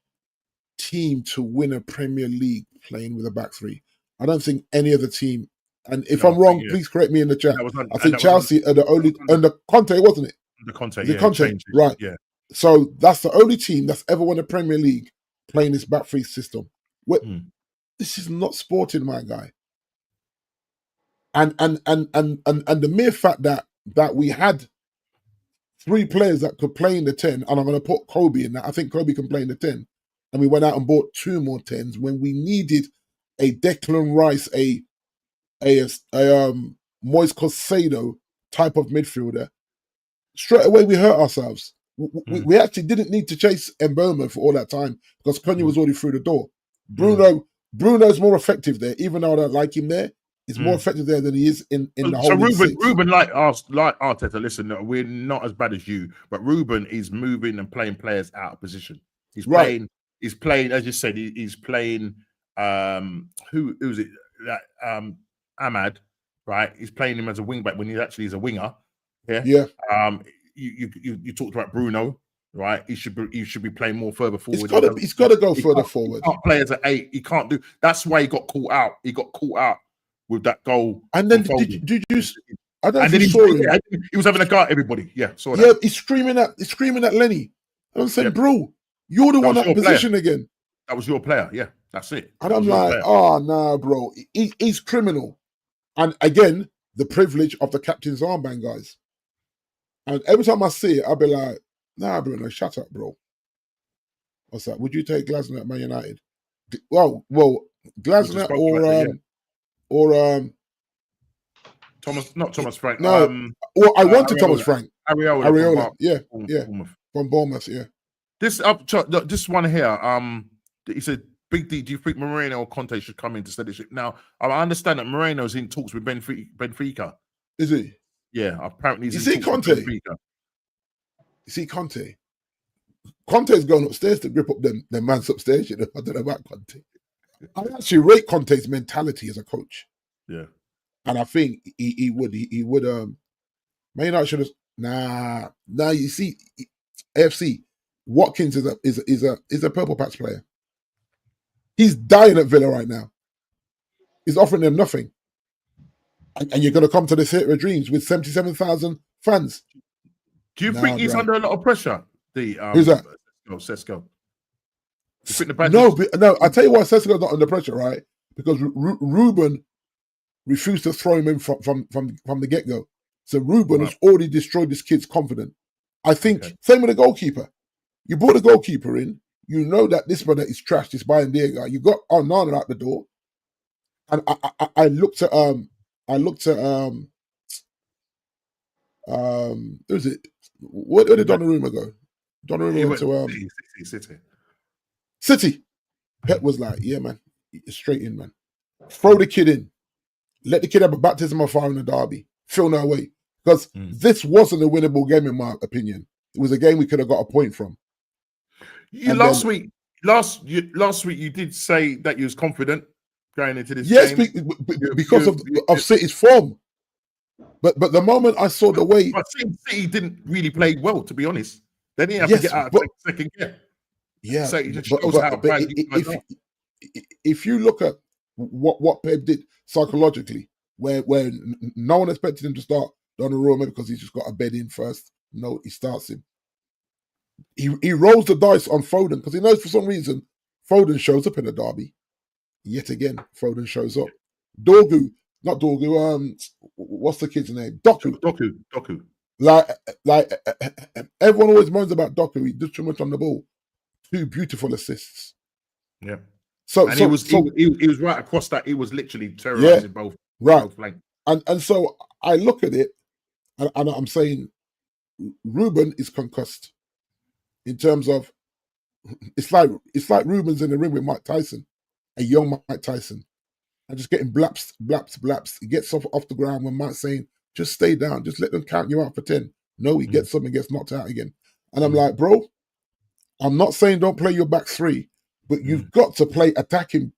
team to win a Premier League playing with a back three. I don't think any other team, and if I'm wrong, please correct me in the chat. I think Chelsea are the only, and the Conte, wasn't it? The Conte, the Conte, right? Yeah. So that's the only team that's ever won a Premier League playing this back three system. This is not Sporting, my guy. And the mere fact that we had three players that could play in the 10, and I'm going to put Kobe in that. I think Kobe can play in the 10. And we went out and bought two more 10s when we needed a Declan Rice, a Moise Caicedo type of midfielder. Straight away, we hurt ourselves. We actually didn't need to chase Mboma for all that time because Cunha was already through the door. Bruno's more effective there, even though I don't like him there. He's more effective there than he is in the whole. So Ruben, like Arteta, listen, we're not as bad as you, but Ruben is moving and playing players out of position. He's playing. He's playing, as you said. He's playing. Who's it? Ahmad, right? He's playing him as a wing back when he actually is a winger. Yeah. You talked about Bruno, right? He should be playing more further forward. He's got to go further forward. He can't play as an 8. He can't do. That's why he got caught out. He got caught out with that goal. And then did you? I don't know if you saw him. He was having a go at everybody. Yeah, saw that. Yeah, he's screaming at Lenny. I'm saying, bro, you're the one out of position again. That was your player. Yeah, that's it. And I'm like, oh no, bro, he's criminal. And again, the privilege of the captain's armband, guys. And every time I see it, I'll be like, nah, Bruno, shut up, bro. What's that? Would you take Glasner at Man United? Well, Glasner or not Thomas Frank. No, well, I wanted Thomas Frank. Areola. Yeah. From Bournemouth, yeah. This one here, he said, Big D, do you think Moreno or Conte should come into leadership? Now, I understand that Moreno's in talks with Benfica. Is he? Yeah, apparently he's in talks with Benfica. You see Conte? Conte's going upstairs to grip up them man's upstairs, you know. I don't know about Conte. I actually rate Conte's mentality as a coach. Yeah. And I think he would Man United should have nah, you see, AFC, Watkins is a purple patch player. He's dying at Villa right now. He's offering them nothing. And you're going to come to the Theatre of Dreams with 77,000 fans. Do you think he's under a lot of pressure? Who's that? Sesko. No, I tell you why Sesko's not under pressure, right? Because Ruben refused to throw him in from the get-go. So Ruben has already destroyed this kid's confidence. I think, same with the goalkeeper. You brought the goalkeeper in, you know that this brother is trash, this Bayern guy. You got Onana out the door. And I looked at who's it? Where did Donnarumma go? Donnarumma went to City. Pep was like, yeah, man, straight in, man. Throw the kid in. Let the kid have a baptism of fire in the derby. Feel no way. Because this wasn't a winnable game, in my opinion. It was a game we could have got a point from. Last week, you did say that you was confident going into this Yes, game. because of City's form. But the moment I saw the way, but City didn't really play well, to be honest. They didn't have to get out of second gear. Yeah, so it just shows how bad you guys are. If you look at what Pep did psychologically, where no one expected him to start Donnarumma because he's just got a bed in first. No, he starts him. He rolls the dice on Foden because he knows for some reason Foden shows up in the derby. Yet again, Foden shows up. Not Dorgu. What's the kid's name? Doku. Like everyone always moans about Doku. He does too much on the ball. 2 beautiful assists. Yeah. So he was right across that. He was literally terrorizing both flanks. And so I look at it, and I'm saying Ruben is concussed. In terms of, it's like Ruben's in the ring with Mike Tyson, a young Mike Tyson, and just getting blaps. He gets off the ground when Mike's saying, just stay down, just let them count you out for 10. No, he gets up and gets knocked out again. And I'm like, bro, I'm not saying don't play your back 3, but you've got to play attacking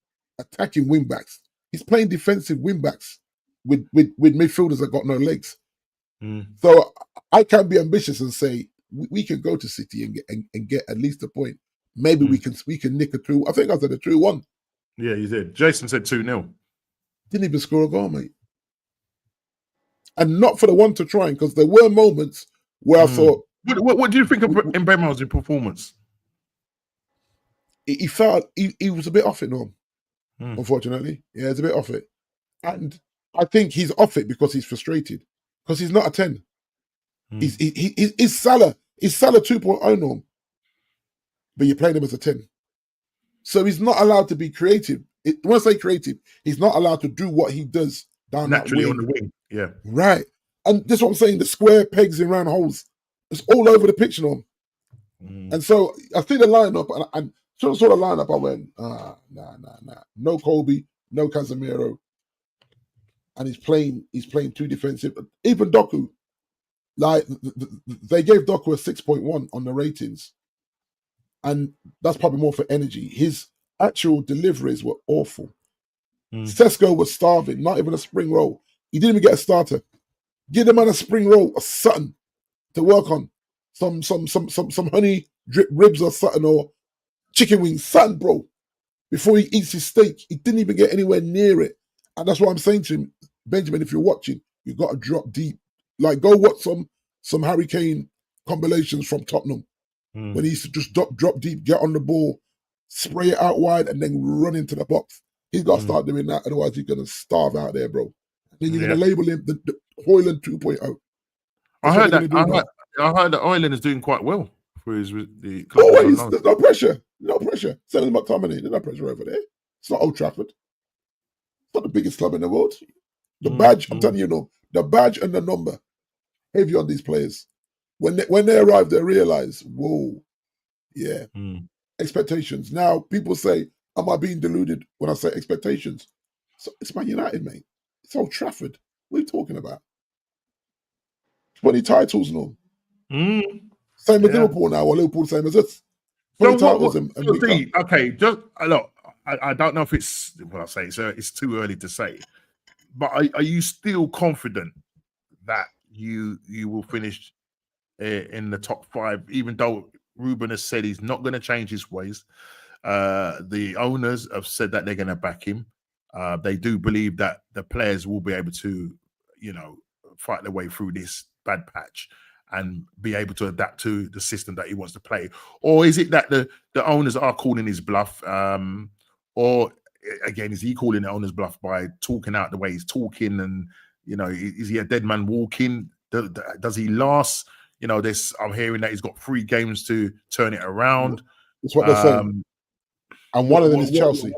wing backs. He's playing defensive wing backs with midfielders that got no legs. So I can be ambitious and say we can go to City and get at least a point. Maybe we can nick a 2. I think I said a 2-1. Yeah, you did. Jason said 2-0. Didn't even score a goal, mate. And not for the one to try, because there were moments where I thought. What do you think of Mbeumo's performance? He felt he was a bit off it, Norm. Unfortunately, yeah, he's a bit off it, and I think he's off it because he's frustrated because he's not a 10. He's Salah. He's Salah 2.0, Norm. But you're playing him as a 10, so he's not allowed to be creative. When I say creative, he's not allowed to do what he does down naturally that on the wing. Yeah, right. And that's what I'm saying. The square pegs in round holes. It's all over the pitch, Norm. And so I see the lineup, and saw the lineup. I went, nah. No Kobe, no Casemiro, and he's playing too defensive. Even Doku, like they gave Doku a 6.1 on the ratings, and that's probably more for energy. His actual deliveries were awful. Sesko was starving, not even a spring roll. He didn't even get a starter. Give the man a spring roll or something to work on. Some honey drip ribs or something, or chicken wings, something, bro. Before he eats his steak, he didn't even get anywhere near it. And that's what I'm saying to him, Benjamin, if you're watching, you got to drop deep. Like, go watch some Harry Kane compilations from Tottenham when he used to just drop deep, get on the ball, spray it out wide, and then run into the box. He's got to start doing that, otherwise he's going to starve out there, bro. And then you're going to label him the Hoyland 2.0. I heard that Ireland is doing quite well for the club. Always, there's no pressure. Same as McTominay, there's no pressure over there. It's not Old Trafford. It's not the biggest club in the world. The badge, I'm telling you, the badge and the number heavy on these players. When they arrive, they realize, whoa, yeah, expectations. Now people say, am I being deluded when I say expectations? So it's Man United, mate. It's Old Trafford. What are you talking about? 20 titles, no. Same as Liverpool now, or Liverpool same as us. 20 titles and okay, just look. I don't know if it's what I say. So it's too early to say. But are you still confident that you will finish in the top 5, even though Ruben has said he's not going to change his ways? The owners have said that they're going to back him. They do believe that the players will be able to, fight their way through this bad patch and be able to adapt to the system that he wants to play. Or is it that the owners are calling his bluff? Or again, is he calling the owners bluff by talking out the way he's talking? And, is he a dead man walking? Does he last? I'm hearing that he's got 3 games to turn it around. That's what they're saying. And one of them is Chelsea.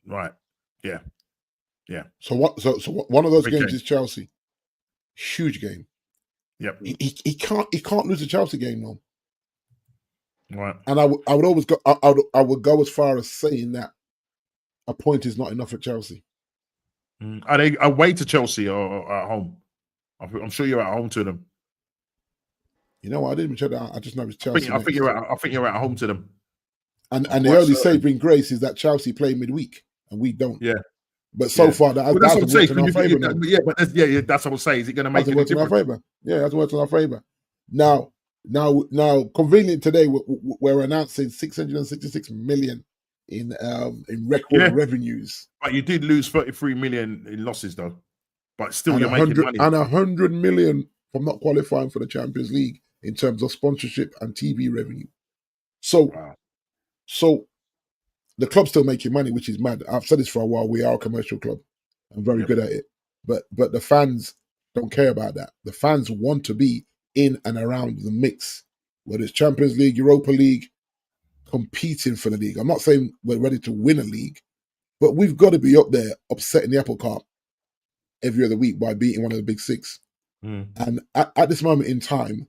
Right. Yeah. So one of those games is Chelsea. Huge game. Yep. He can't lose a Chelsea game, no. Right. And I would always go. I would go as far as saying that a point is not enough at Chelsea. Are they away to Chelsea or at home? I'm sure you're at home to them. You know what? I didn't even check that out. I just know it's Chelsea. I think you're at home to them. And the only saving grace is that Chelsea play midweek. and we don't. Yeah. But so far, that hasn't worked in our favour. That's what I'm saying. Is it going to make any difference? In our favour? Yeah, it hasn't worked in our favour. Now, convenient today, we're announcing 666 million in record revenues. But you did lose 33 million in losses, though. But still, and you're making money. And 100 million from not qualifying for the Champions League in terms of sponsorship and TV revenue. So the club's still making money, which is mad. I've said this for a while. We are a commercial club and very good at it. But the fans don't care about that. The fans want to be in and around the mix, whether it's Champions League, Europa League, competing for the league. I'm not saying we're ready to win a league, but we've got to be up there upsetting the apple cart every other week by beating one of the big six. And at this moment in time,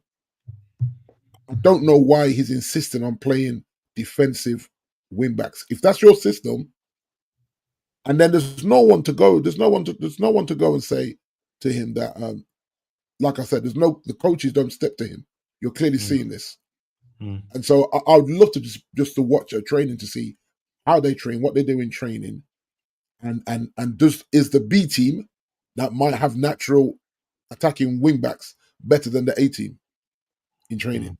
I don't know why he's insisting on playing defensive wing backs. If that's your system, and then there's no one to go and say to him that, like I said, the coaches don't step to him. You're clearly seeing this. And so I would love to just to watch a training to see how they train, what they do in training, and is the B team that might have natural attacking wing backs better than the A team in training.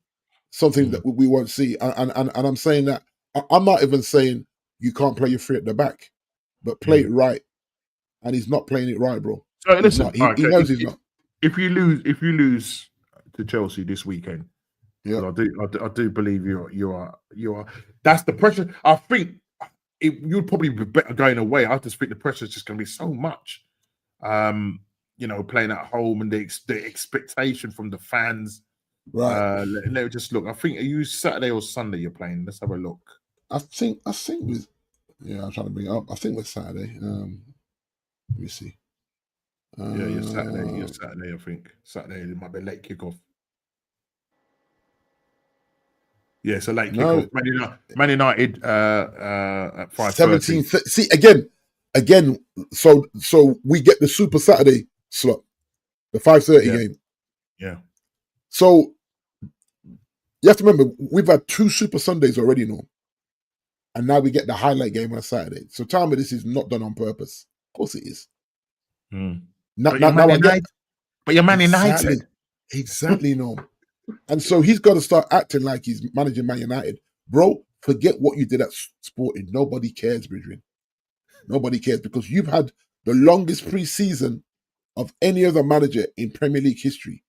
Something that we won't see. And I'm saying that I'm not even saying you can't play your three at the back, but play it right. And he's not playing it right, bro. So listen, he knows he's not. If you lose to Chelsea this weekend, yeah, I do believe you are. That's the pressure. I think you'd probably be better going away. I just think the pressure is just going to be so much. Playing at home and the expectation from the fans. Right. Let me just look. I think, are you Saturday or Sunday you're playing? Let's have a look. I think with I'm trying to bring it up. I think we're Saturday. Let me see. You're Saturday. You're Saturday, I think. Saturday, it might be late kickoff. Yeah, it's a late kickoff. Man United at 5:30. See, again, so we get the Super Saturday slot, the 5:30 game. Yeah. So you have to remember, we've had 2 Super Sundays already now. And now we get the highlight game on a Saturday. So tell me this is not done on purpose. Of course it is. But you're Man United. Exactly, no. And so he's got to start acting like he's managing Man United. Bro, forget what you did at Sporting. Nobody cares, Bridgman. Nobody cares because you've had the longest pre-season of any other manager in Premier League history.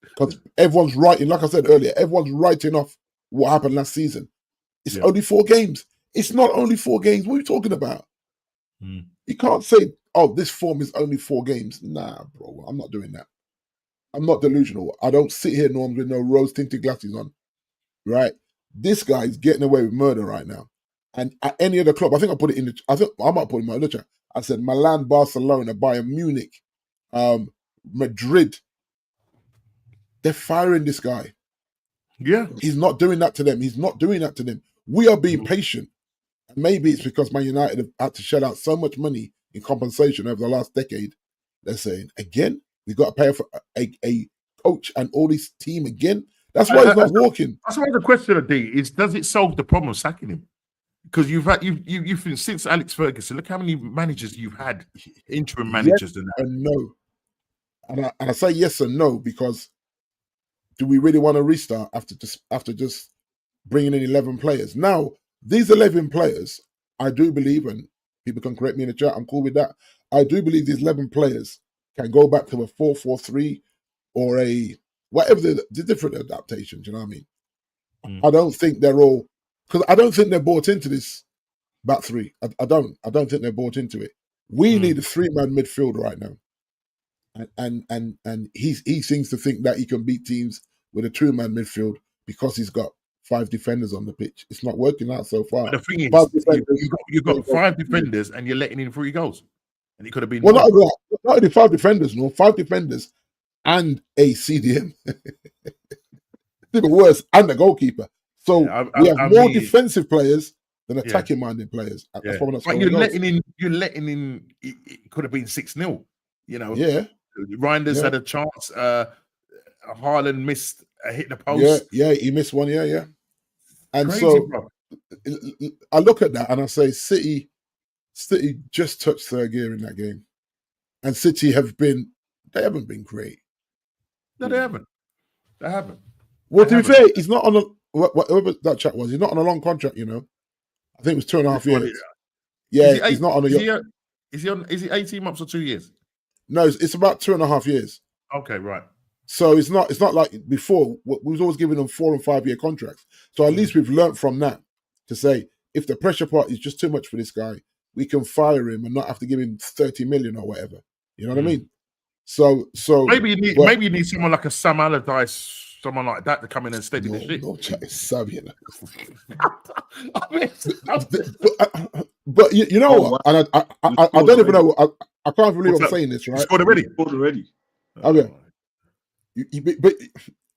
Because everyone's writing, like I said earlier, everyone's writing off what happened last season. It's only 4 games. It's not only 4 games. What are you talking about? You can't say, oh, this form is only 4 games. Nah, bro, I'm not doing that. I'm not delusional. I don't sit here, Norm, with no rose-tinted glasses on, right? This guy's getting away with murder right now. And at any other club, I think I put it in I might put it in my other chat. I said Milan, Barcelona, Bayern Munich, Madrid. They're firing this guy. Yeah. He's not doing that to them. We are being patient. And maybe it's because Man United have had to shell out so much money in compensation over the last decade. They're saying, again, we've got to pay for a coach and all this team again. That's why he's not walking. That's why the question of D is: does it solve the problem of sacking him? Because you've since Alex Ferguson, look how many managers you've had, interim managers, yes and no. And I say yes and no because do we really want to restart after just bringing in 11 players? Now, these 11 players, I do believe, and people can correct me in the chat, I'm cool with that. I do believe these 11 players can go back to a 4-4-3 or a whatever the different adaptations, you know what I mean? I don't think they're all, because I don't think they're bought into this back three. I don't think they're bought into it. We need a 3-man midfield right now. And he seems to think that he can beat teams with a 2-man midfield because he's got 5 defenders on the pitch. It's not working out so far. But the thing is, you've got 5 defenders and you're letting in 3 goals. And it could have been not only 5 defenders, 5 defenders and a CDM. Even worse, and the goalkeeper. So we have more defensive players than attacking-minded players. That's probably not. But you're letting in. It could have been 6-0. You know. Yeah. Reinders had a chance. Haaland missed a hit the post. Yeah, he missed one. Yeah. And crazy, so bro. I look at that and I say, City, City just touched third gear in that game, and City haven't been great. No, they haven't. They haven't. Well, They to be haven't. fair, he's not on a whatever that chat was. He's not on a long contract, you know. I think it was 2.5 years. Yeah, he's not on a. Is he 18 months or 2 years? No, it's about 2.5 years. Okay, right. So it's not like before. We was always giving them 4 and 5 year contracts. So at least we've learnt from that to say if the pressure part is just too much for this guy, we can fire him and not have to give him 30 million or whatever. You know what I mean? So maybe you need someone like a Sam Allardyce, someone like that to come in and steady the shit. No, chat is savvy. But you know what? And I don't even know. I can't believe I'm saying this, right? You scored already. Okay. But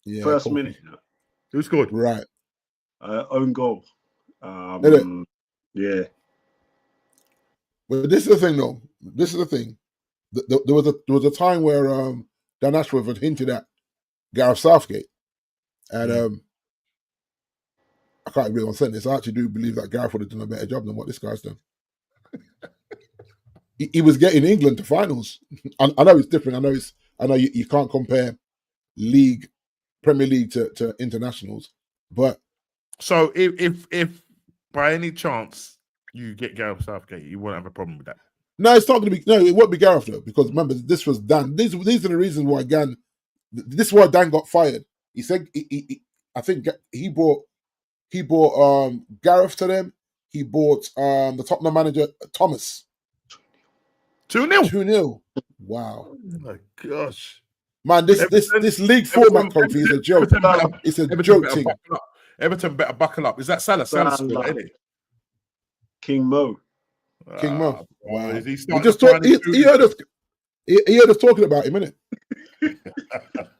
yeah, first minute. Who scored? Right. Own goal. Yeah. But this is the thing, though. This is the thing. There was a time where Dan Ashworth had hinted at Gareth Southgate, and I can't believe I'm saying this. I actually do believe that Gareth would have done a better job than what this guy's done. He was getting England to finals. I know it's different. I know you can't compare Premier League to internationals, but so if by any chance you get Gareth Southgate, you won't have a problem with that. No, it's not going to be. No, it won't be Gareth though, because remember this was Dan. These are the reasons why Dan. This is why Dan got fired. He said I think he brought Gareth to them. He bought the Tottenham manager Thomas. 2-0. 2-0. Wow. Oh my gosh. Man, this league format, Kofi, is a joke. It's a joke thing. Everton better buckle up. Is that Salah? Salah's scored, isn't it? King Mo. Wow. Is he he heard us. He heard us talking about him, innit?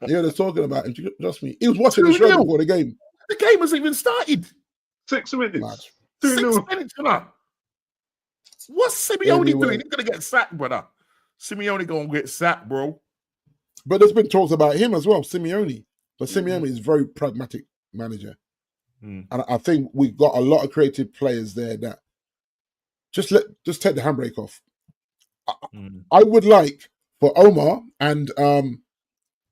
He heard us talking about him. Trust me. He was watching the show before the game. The game hasn't even started. 6 minutes. 6 minutes, brother. What's Simeone doing? He's gonna get sacked, brother. Simeone gonna get sacked, bro. But there's been talks about him as well, Simeone. But Simeone is a very pragmatic manager. And I think we've got a lot of creative players there that just take the handbrake off. I would like for Omar and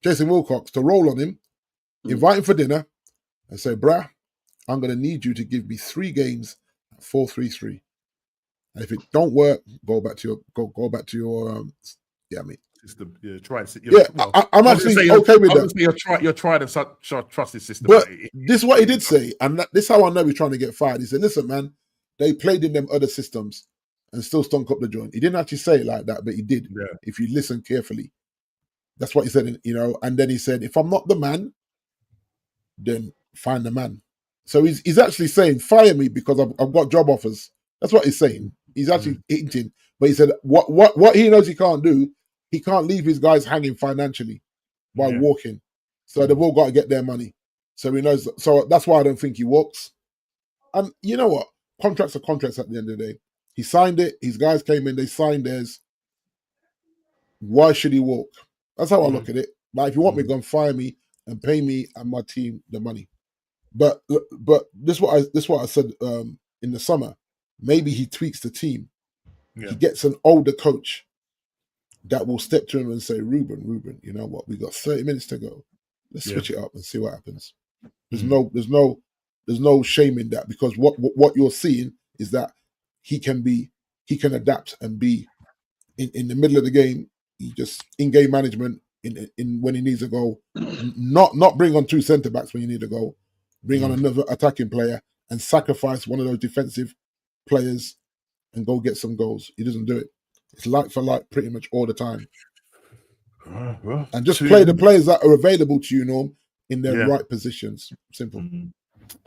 Jason Wilcox to roll on him, invite him for dinner, and say, "Brah, I'm going to need you to give me 3 games at 4-3-3. And if it don't work, go back to your system. Yeah, try it. I'm actually okay with that. You're trying to trust this system. But this is what he did say, and this is how I know he's trying to get fired. He said, "Listen, man, they played in them other systems and still stunk up the joint." He didn't actually say it like that, but he did. Yeah. If you listen carefully, that's what he said. And then he said, "If I'm not the man, then find the man." So he's actually saying, "Fire me because I've got job offers." That's what he's saying. He's actually hinting, but he said what he knows he can't do. He can't leave his guys hanging financially by walking. So they've all got to get their money. So he knows. So that's why I don't think he walks. And you know what? Contracts are contracts at the end of the day. He signed it. His guys came in. They signed theirs. Why should he walk? That's how I look at it. Like, if you want me, go and fire me and pay me and my team the money. But this is what I said in the summer. Maybe he tweaks the team. Yeah. He gets an older coach that will step to him and say, Ruben, you know what? We got 30 minutes to go. Let's switch it up and see what happens. There's no shame in that, because what you're seeing is that he can adapt and be in the middle of the game. He just in-game management in when he needs a goal, not bring on 2 centre backs when you need a goal, bring on another attacking player and sacrifice one of those defensive players and go get some goals. He doesn't do it. It's like for like pretty much all the time. And just play the players that are available to you, Norm, in their right positions. Simple.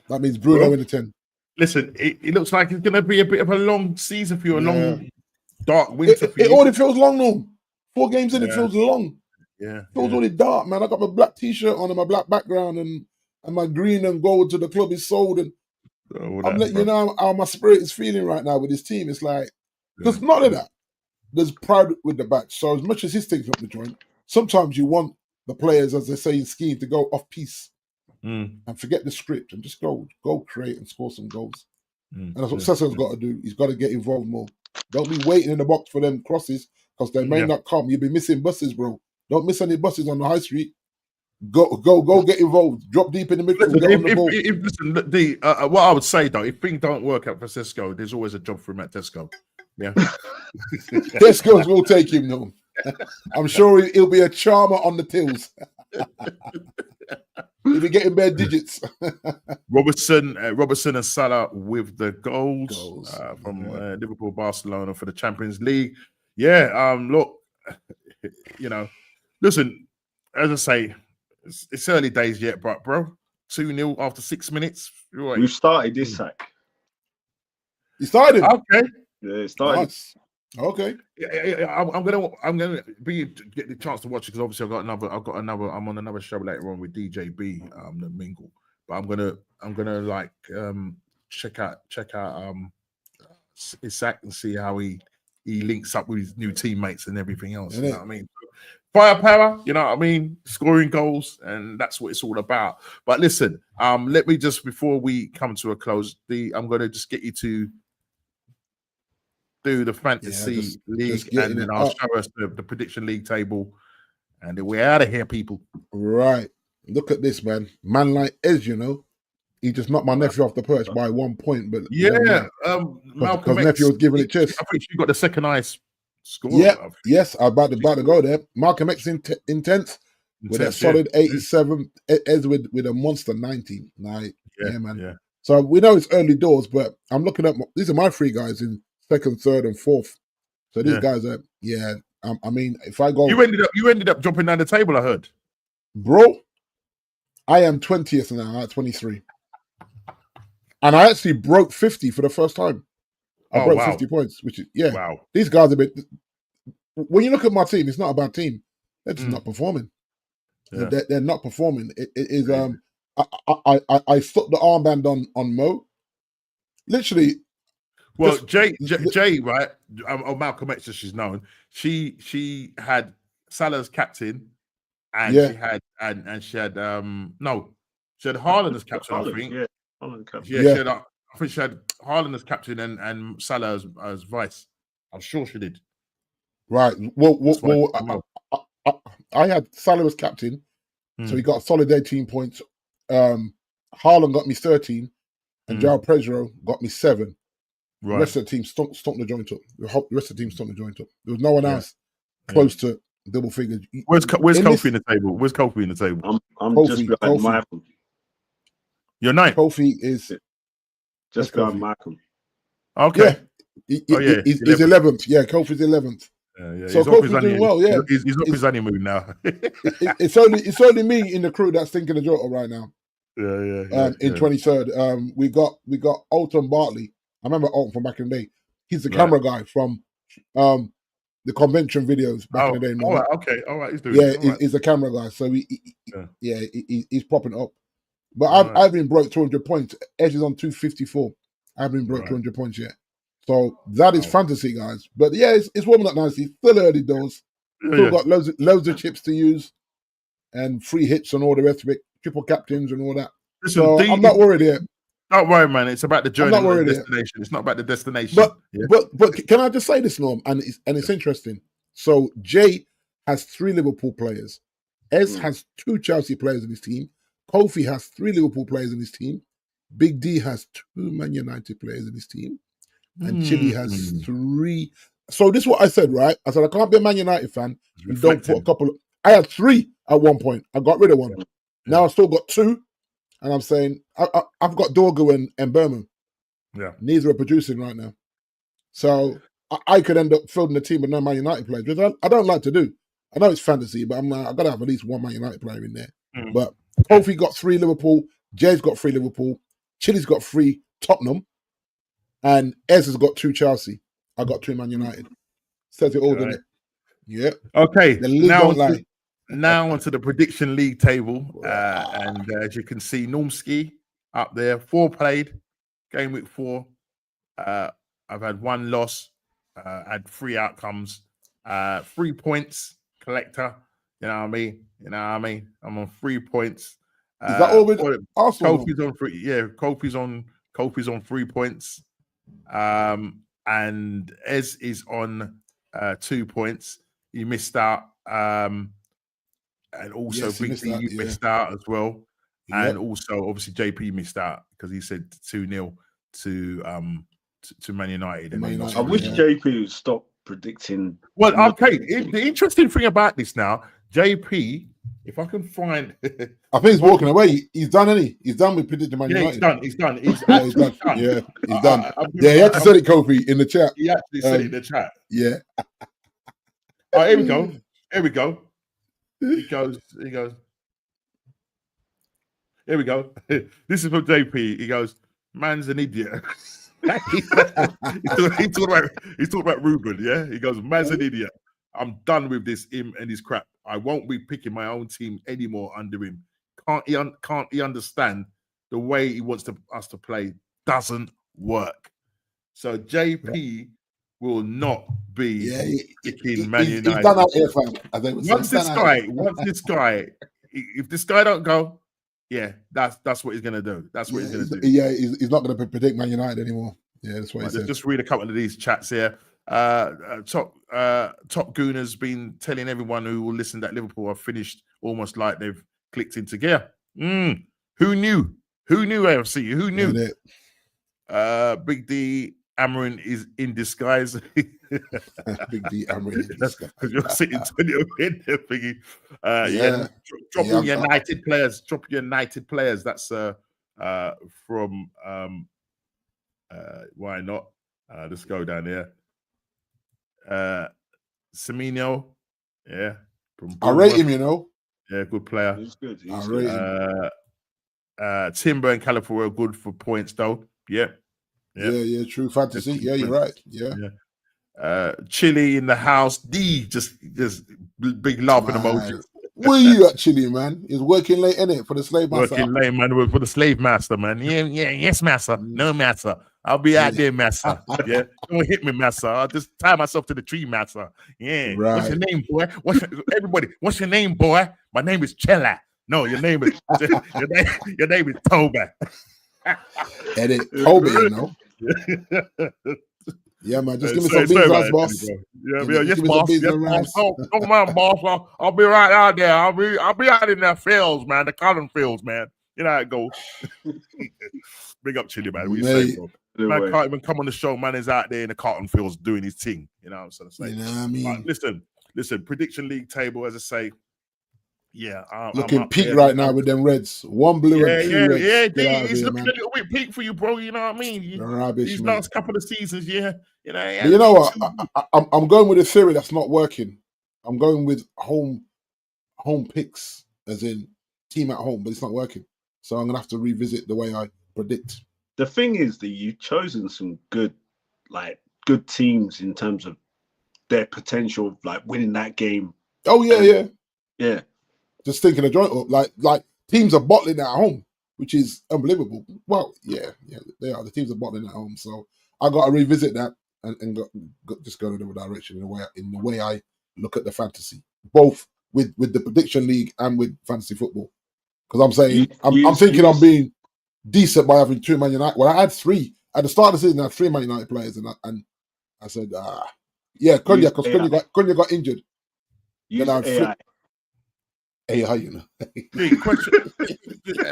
That means Bruno in the 10. Listen, it looks like it's going to be a bit of a long season for you, a long, dark winter for you. It already feels long, Norm. 4 games in, it feels long. Yeah. It feels already dark, man. I got my black T-shirt on and my black background and my green and gold to the club is sold. And I'm letting you know how my spirit is feeling right now with this team. It's like, because not only that, there's pride with the batch. So as much as he's taking up the joint, sometimes you want the players, as they say in skiing, to go off piece and forget the script and just go create and score some goals. And that's what Cesar's got to do. He's got to get involved more. Don't be waiting in the box for them crosses because they may not come. You'll be missing buses, bro. Don't miss any buses on the high street. Go get involved. Drop deep in the midfield. Listen, Get on the ball. What I would say though, if things don't work out for Cisco, there's always a job for him at Tesco. Yeah, Tesco's will take him though. I'm sure he'll be a charmer on the tills. He'll be getting bare digits. Robertson and Salah with the goals. From Liverpool, Barcelona for the Champions League. Yeah, look, listen, as I say, it's early days yet, but bro, 2-0 after 6 minutes. Right. We've started this sack. You started? Okay. Yeah, it started. Nice. Okay. I'm gonna get the chance to watch it because obviously I'm on another show later on with DJB, the Mingle. But I'm gonna like check out Isaac and see how he links up with his new teammates and everything else. You know what I mean? Firepower, you know what I mean? Scoring goals, and that's what it's all about. But listen, let me just before we come to a close, I'm gonna just get you to do the fantasy league, and then I'll show us the prediction league table, and then we're out of here, people. Right. Look at this, man. Man like Ez, he just knocked my nephew off the perch by 1 point. But Malcolm because nephew was giving it chest. I think she got the second highest score. Yeah, yes, I'm about to go there. Malcolm X intense with a solid 87. Ez with a monster 90. Like, yeah, man. Yeah. So we know it's early doors, but I'm looking at these are my three guys in second, third, and fourth. So these guys are, I mean, if I go, you ended up jumping down the table. I heard, bro. I am 20th now at 23, and I actually broke 50 for the first time. I broke 50 points, which is wow. These guys are when you look at my team, it's not a bad team. They're just not performing. Yeah. They're not performing. It is. I stuck the armband on Mo. Literally. Well, Jay, right? Malcolm X, as she's known, she had Salah's captain, and she had she had Haaland as captain. I think. Yeah, Haaland captain. I think she had Haaland as captain and Salah as vice. I'm sure she did. Right. Well, I had Salah as captain, so he got a solid 18 points. Haaland got me 13, and João Pedro got me 7. Right. The rest of the team stomped the joint up. The rest of the team stomped the joint up. There was no one else close to double figures. Where's Kofi in the table? Where's Kofi in the table? I'm just behind Malcolm. You're 9th. Kofi is just behind Malcolm. Okay. He's 11th. Yeah, Kofi's 11th. So Kofi's doing well. Yeah, he's off his honeymoon now. It's only me in the crew that's thinking of Jota right now. Yeah. In 23rd, we got Alton Bartley. I remember Alton from back in the day. He's the camera guy from the convention videos back in the day. All right. He's doing he's a camera guy, so he's propping it up. But I've been broke 200 points. Edge is on 254. I haven't been broke 200 points yet. So that is fantasy, guys. But it's warming up nicely. Still early doors. Still got loads of chips to use, and free hits and all the rest of it. Triple captains and all that. Listen, so I'm not worried here. Don't worry, man. It's about the journey, not the destination. It's not about the destination. But can I just say this, Norm? And it's interesting. So Jay has 3 Liverpool players. Ez has 2 Chelsea players in his team. Kofi has 3 Liverpool players in his team. Big D has 2 Man United players in his team. And Chile has 3. So this is what I said, right? I said I can't be a Man United fan and don't put a couple. I had 3 at one point. I got rid of 1. Now I still got 2. And I'm saying, I've got Dorgo and Berman. Yeah. Neither are producing right now. So I could end up fielding a team with no Man United players, which I don't like to do. I know it's fantasy, but I'm like, I've got to have at least 1 Man United player in there. But Kofi got 3 Liverpool. Jay's got 3 Liverpool. Chile's got 3 Tottenham. And Ez has got 2 Chelsea. I got 2 Man United. Says it all, doesn't it? Yeah. Okay. Now onto the prediction league table, and as you can see, Normski up there, 4 played, game week 4. I've had 1 loss, had 3 outcomes, 3 points collector. You know what I mean? I'm on 3 points. Is that all with Arsenal? Kofi's on 3. Yeah, Kofi's on 3 points. and Ez is on 2 points. You missed out. And also Yes, he Big missed D, out, you yeah. missed out as well. Yep. And also, obviously, JP missed out because he said 2-0 to Man United. And Man they lost I United, wish 3-0. JP would stop predicting. Well, okay. The interesting thing about this now, JP, if I can find, I think he's walking away. He's done, any. He's done with predicting Man yeah, United. he's done. He's Yeah, he's actually done. done. Yeah, he's done. I'm Yeah, he had to say it, Kofi, in the chat. He actually said it in the chat. Yeah. Oh, here we go. Here we go. He goes. Here we go. This is from JP. He goes, man's an idiot. he's talking about Ruben, yeah? He goes, man's an idiot. I'm done with this him and his crap. I won't be picking my own team anymore under him. Can't he understand the way he wants us to play doesn't work? So JP will not be picking Man United. He's done out here, fam. Once this guy, if this guy don't go, yeah, that's what he's gonna do. That's what he's gonna do. Yeah, he's not gonna predict Man United anymore. Yeah, that's what he said. Just read a couple of these chats here. Top Goon has been telling everyone who will listen that Liverpool are finished almost like they've clicked into gear. Who knew? Who knew AFC? Who knew? Big D Amarin is in disguise. Big D Amarin in disguise. Because you're sitting 20 in there thinking, dropping United players. Drop United players. That's from why not? Let's go down here. Semino, yeah. I rate him, you know. Yeah, good player. He's good. I rate him. Timber and California are good for points, though. Yeah. True fantasy. Yeah, you're right. Yeah. Chile in the house. D just big laughing emoji. Where you at, Chile, man? He's working late, innit, for the slave master. Working late, man, for the slave master, man. Yes, master. No, master. I'll be out there, master. Yeah, don't hit me, master. I'll just tie myself to the tree, master. Yeah. Right. What's your name, boy? Everybody, what's your name, boy? My name is Chella. No, your name is your name is Toba. Edit Toby, you know. Yeah, man. Just give me some beans and rice, boss. Yeah, yes, boss. Yes, boss. Don't mind, boss. I'll be right out there. I'll be out in the fields, man. The cotton fields, man. You know how it goes. Big up, Chili, man. What you say, bro? Man can't even come on the show. Man is out there in the cotton fields doing his thing. You know what I'm saying? You know what I mean? But listen. Prediction league table, as I say. Yeah, looking peak right now with them Reds. One blue and two reds. Yeah, he's looking a little bit peak for you, bro. You know what I mean? These last couple of seasons, yeah. But you know what? I'm going with a theory that's not working. I'm going with home picks, as in team at home, but it's not working. So I'm gonna have to revisit the way I predict. The thing is that you've chosen some good teams in terms of their potential of like winning that game. Oh yeah. Just thinking a joint up, like teams are bottling at home, which is unbelievable. Well, yeah, they are. The teams are bottling at home, so I got to revisit that and just go in a different direction in the way I look at the fantasy, both with the prediction league and with fantasy football. Because I'm saying I'm thinking I'm being decent by having 2 Man United. Well, I had 3 at the start of the season. I had 3 Man United players, and I said, Konya, because Konya got injured. Use AI. AI, you know. Question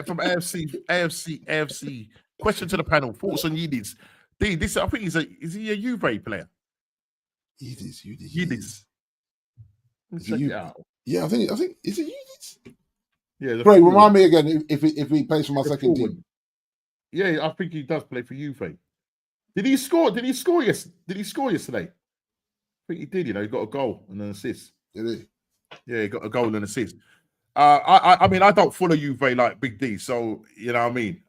from AFC. Question to the panel. Thoughts on Yildiz? This I think is he a Juve player? Yildiz. Check it out. Yeah, I think is it Yildiz? Yeah. Great. Remind me again if he plays for my second team. Yeah, I think he does play for Juve. Did he score? Did he score yesterday? I think he did. You know, he got a goal and an assist. Did he? Yeah, he got a goal and an assist. I mean, I don't follow Juve like Big D, so you know what I mean.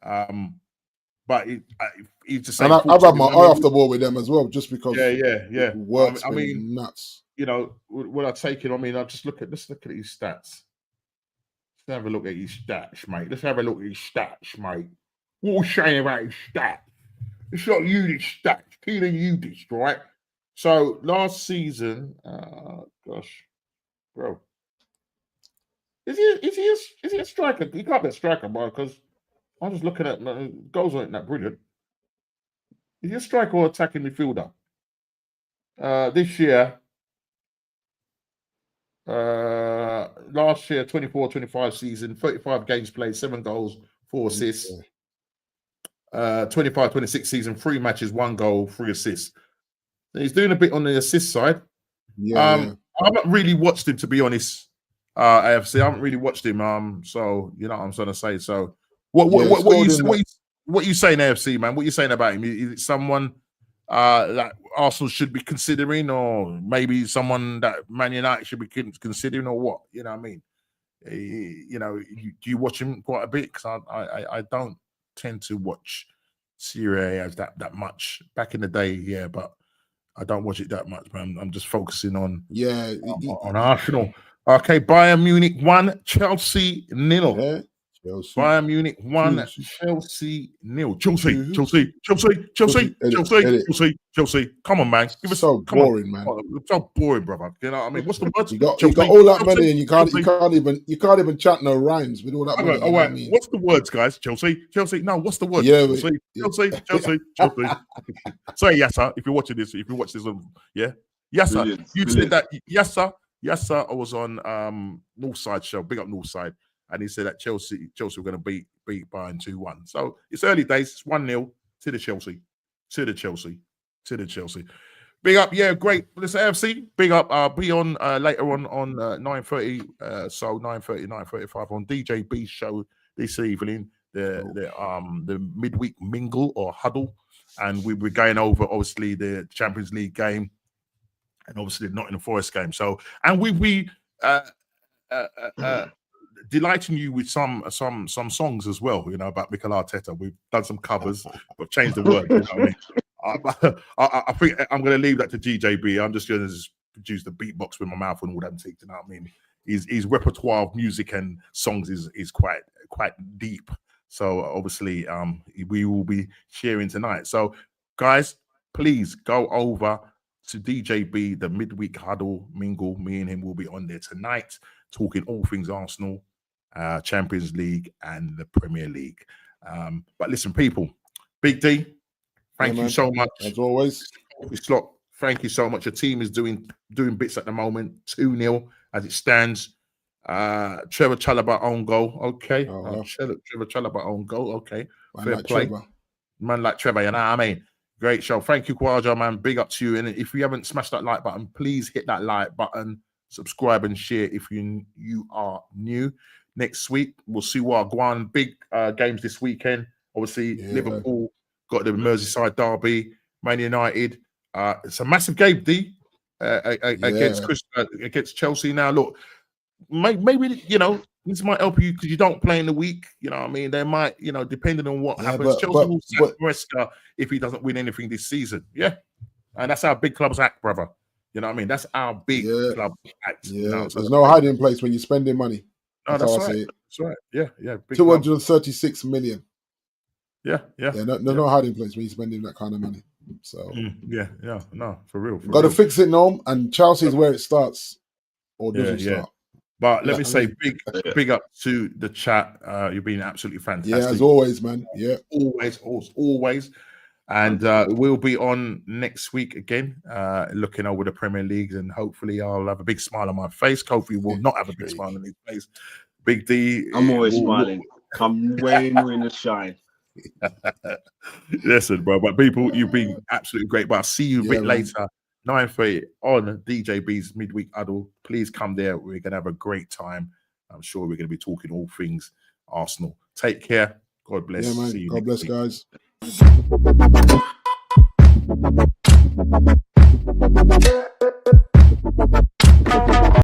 But he's just saying. And I've had my eye off the ball with them as well, just because. Yeah. It works. I mean, nuts. You know, when I take it, I mean, let's look at his stats. Let's have a look at his stats, mate. What was saying about his stats? It's not Yildiz stats, Keelan Yildiz, right? So last season, gosh, bro. Is he a striker? He can't be a striker, bro, because I'm just looking at goals aren't that brilliant. Is he a striker or attacking midfielder? This year, last year, 24-25 season, 35 games played, 7 goals, 4 assists. 25-26 season, 3 matches, 1 goal, 3 assists. So he's doing a bit on the assist side. I haven't really watched him, to be honest. AFC, I haven't really watched him. So you know what I'm trying to say. So what you saying, AFC, man? What you saying about him? Is it someone that Arsenal should be considering, or maybe someone that Man United should be considering, or what? You know what I mean? You know, do you watch him quite a bit? Because I don't tend to watch Serie A that much. Back in the day, yeah, but I don't watch it that much, man. I'm just focusing on Arsenal. Okay, Bayern Munich 1, Chelsea 0. Yeah. Chelsea. Bayern Munich 1, Chelsea 0. Chelsea. Come on, man. Give us so boring, man. So boring, brother. You know what I mean? What's the word? You got all that money and you can't even chant no rhymes with all that money. All right. What's the words, guys? Chelsea. No, what's the word? Yeah, Chelsea. Say yes, sir. If you watch this, yeah. Yes, sir. You said that. Yes, sir. Yes, sir. I was on Northside show. Big up Northside. And he said that Chelsea were going to beat Bayern 2-1. So it's early days. It's 1-0 to the Chelsea. Big up, yeah, great. Listen, AFC, big up. I'll be on later on 9:30. So 9:35 on DJB's show this evening. The midweek mingle or huddle, and we were going over obviously the Champions League game, and obviously the Nottingham Forest game. So, and we delighting you with some songs as well, you know, about Mikel Arteta. We've done some covers, we've changed the word. You know what I mean? I think I'm going to leave that to GJB. I'm just going to produce the beatbox with my mouth and all that. You know what I mean? His repertoire of music and songs is quite deep. So obviously, we will be sharing tonight. So guys, please go over to DJB, the midweek huddle mingle. Me and him will be on there tonight, talking all things Arsenal, Champions League, and the Premier League. But listen, people, Big D, thank you so much. As always. Slot, thank you so much. Your team is doing bits at the moment. 2-0 as it stands. Trevor Chalobah own goal. Okay. Trevor Chalobah own goal. Okay. Fair play. Man like Trevor, you know what I mean? Great show. Thank you, Kwaja, man. Big up to you. And if you haven't smashed that like button, please hit that like button, subscribe and share if you are new. Next week, we'll see what go on. Big games this weekend. Obviously, Liverpool got the Merseyside derby. Man United. It's a massive game, D, against Chelsea. Now, look, maybe, you know, this might help you because you don't play in the week. You know what I mean? They might, you know, depending on what happens. Chelsea will sack Maresca if he doesn't win anything this season. Yeah. And that's how big clubs act, brother. You know what I mean? That's our big club act. Yeah. There's no hiding place when you're spending money. No, that's right. That's right. Yeah. Big 236 million. Yeah. No hiding place when you're spending that kind of money. So no, for real. Got to fix it, Norm, and Chelsea's where it starts, or doesn't start. But let me say, big up to the chat. You've been absolutely fantastic. Yeah, as always, man. Yeah, always. And we'll be on next week again, looking over the Premier Leagues, and hopefully I'll have a big smile on my face. Kofi will not have a big smile on his face. Big D, I'm always smiling. Come rain or in the shine. Listen, bro, but people, you've been absolutely great. But I'll see you a bit later, 9:30 on DJB's midweek huddle. Please come there. We're gonna have a great time. I'm sure we're gonna be talking all things Arsenal. Take care. God bless. Yeah, man. See you God bless, week. guys.